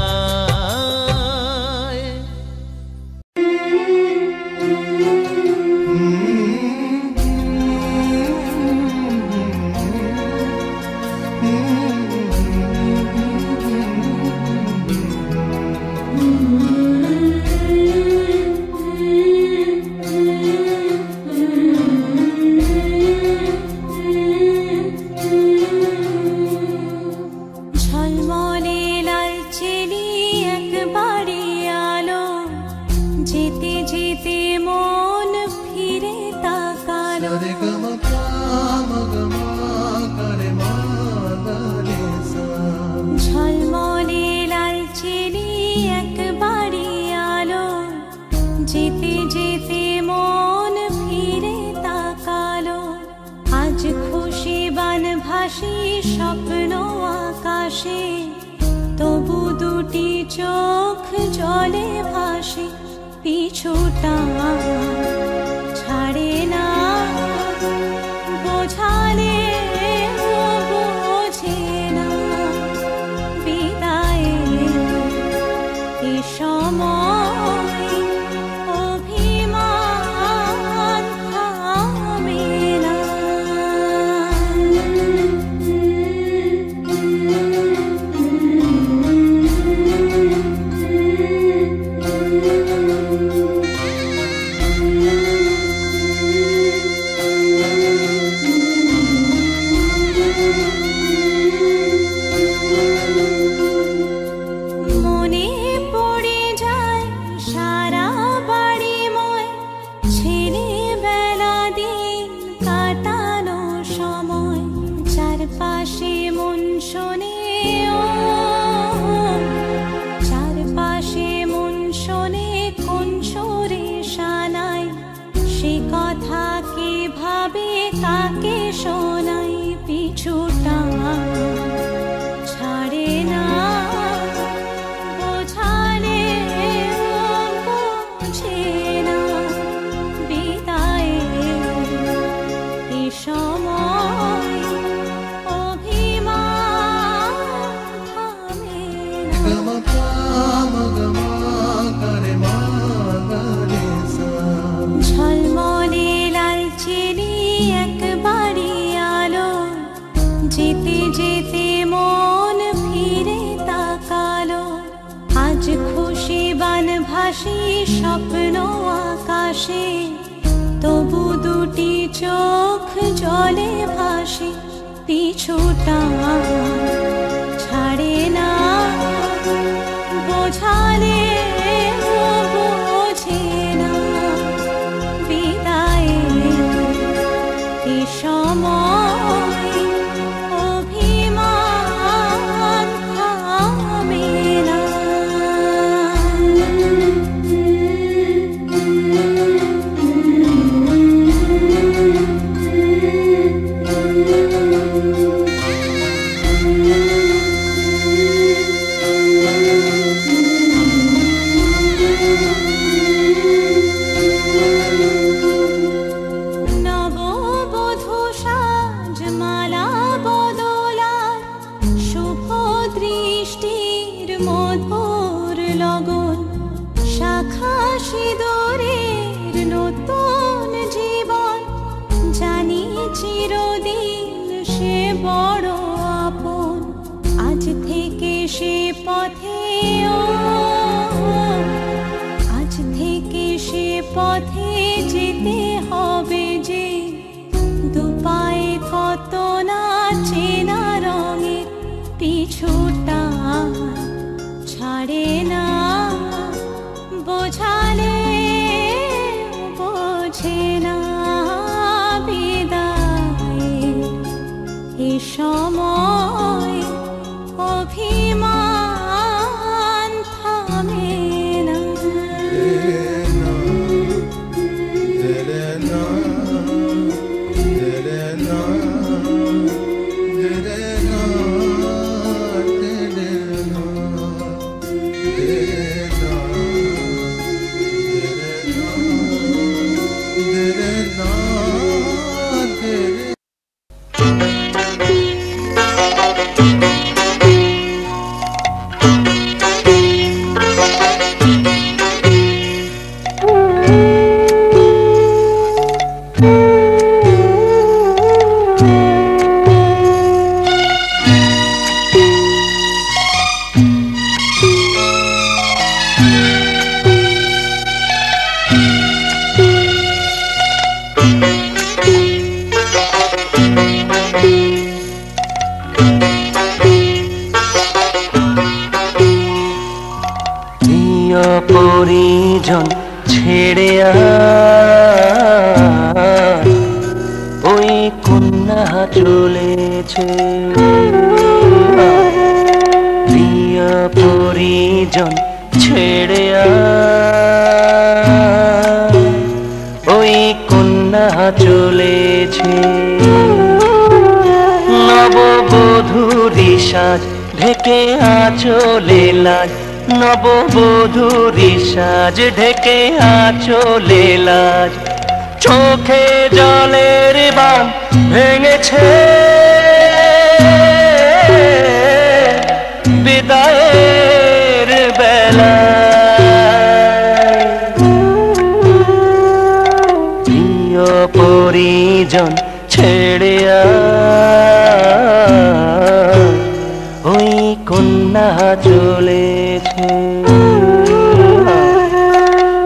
স্বপ্ন আকাশে তবু দুটি চোখ জলে ভাসে, পিছুটা ছাড়ে না বোঝালে বোঝে না। বিদায়ে এ সময় অভিমান থামে না। ঝলমলে লালচেরি একবারই আলো, যেতে যেতে মন ফিরে তাকালো। আজ খুশি বানভাসি স্বপ্ন আকাশে, তবু দুটি চোখ জলে ভাসে। পিছুটা ছাড়ে না, বোঝালে বোঝে না। বিদায়ের এ সময় অভিমান থামে না। নববধূ সাজমালা বদলার, শুভ দৃষ্টির মধুর লগন। শাখা সিঁদুরের নতুন জীবন, জানি চিরদিন সে বড় আপন। আজ থেকে সে পথে আজ থেকে সে পথে যেতে হবে যে। দুপায়ে কত না চেনা রঙের, পিছুটা ছাড়ে না, বোঝালে বোঝে না। বিদায়ের এ সময় অভিমান থামে না। পরিজন ছেড়ে ওই কন্যা চলেছে। প্রিয় পরিজন ছেড়ে ওই কন্যা চলেছে। নববধূরি সাজ ঢেকে আঁচলে লাজ, নববধূরি সাজ ঢেকে আঁচলে লাজ। চোখে জলের বাঁধ ভেঙেছে, বিদায়ের বেলা। প্রিয় পরিজন ছেড়ে ওই কন্যা চলেছে।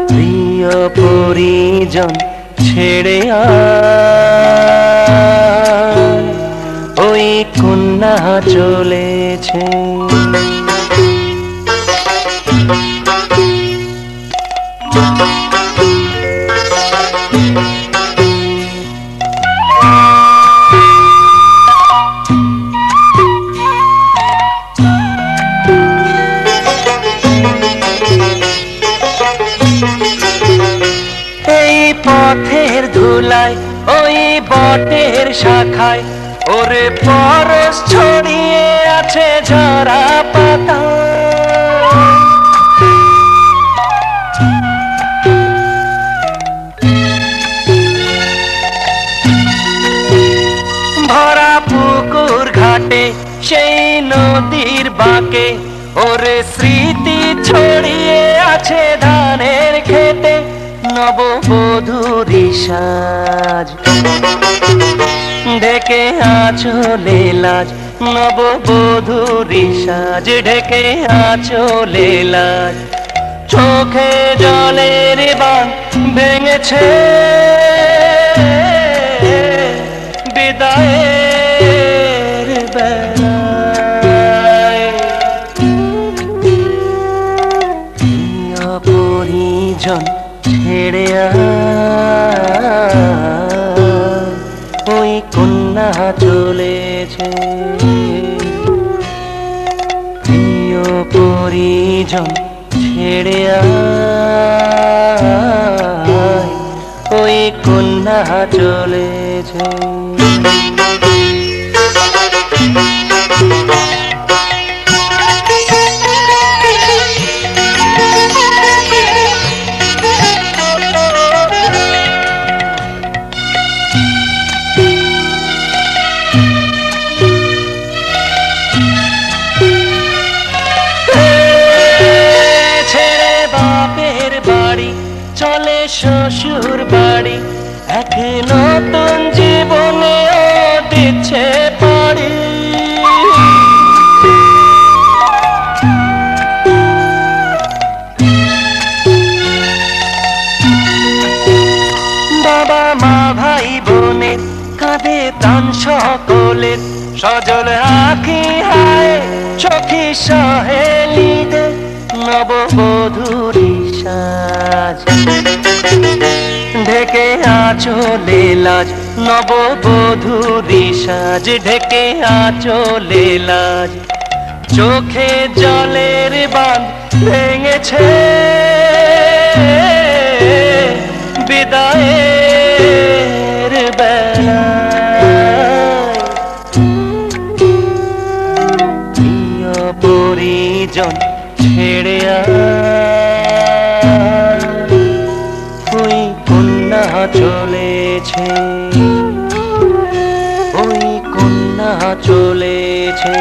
প্রিয় পরিজন ছেড়ে ওই কন্যা চলেছে। পথের ধুলায় ওই বটের শাখায় ওরে পরশ ছড়িয়ে আছে ঝরা পাতা। ভরা পুকুর ঘাটে সেই নদীর বাঁকে ওরে স্মৃতি ছড়িয়ে আছে। নববধূরি সাজ, ঢেকে আঁচলে লাজ, নববধূরি সাজ, ঢেকে আঁচলে লাজ। চোখে জলের বাঁধ ভেঙেছে বিদায়ের বেলায়। প্রিয় পরিজন ছেড়ে ওই কন্যা চলেছে, প্রিয় পরিজন ছেড়ে ওই কন্যা চলেছে। চলে শ্বশুর বাড়ি, এক নতুন জীবনে দিচ্ছে পাড়ি। বাবা মা ভাই বোনের কাঁধে প্রাণ সকলের, সজল আঁখি হায় চোখে সহেলিদের, নববধূরি সাজ, ঢেকে আঁচলে লাজ, নববধূরি সাজ, ঢেকে আঁচলে লাজ। চোখে জলের বাঁধ ভেঙেছে বিদায়ের বেলায়। প্রিয় পরিজন ছেড়ে ওই কন্যা চলেছে, ওই কন্যা চলেছে।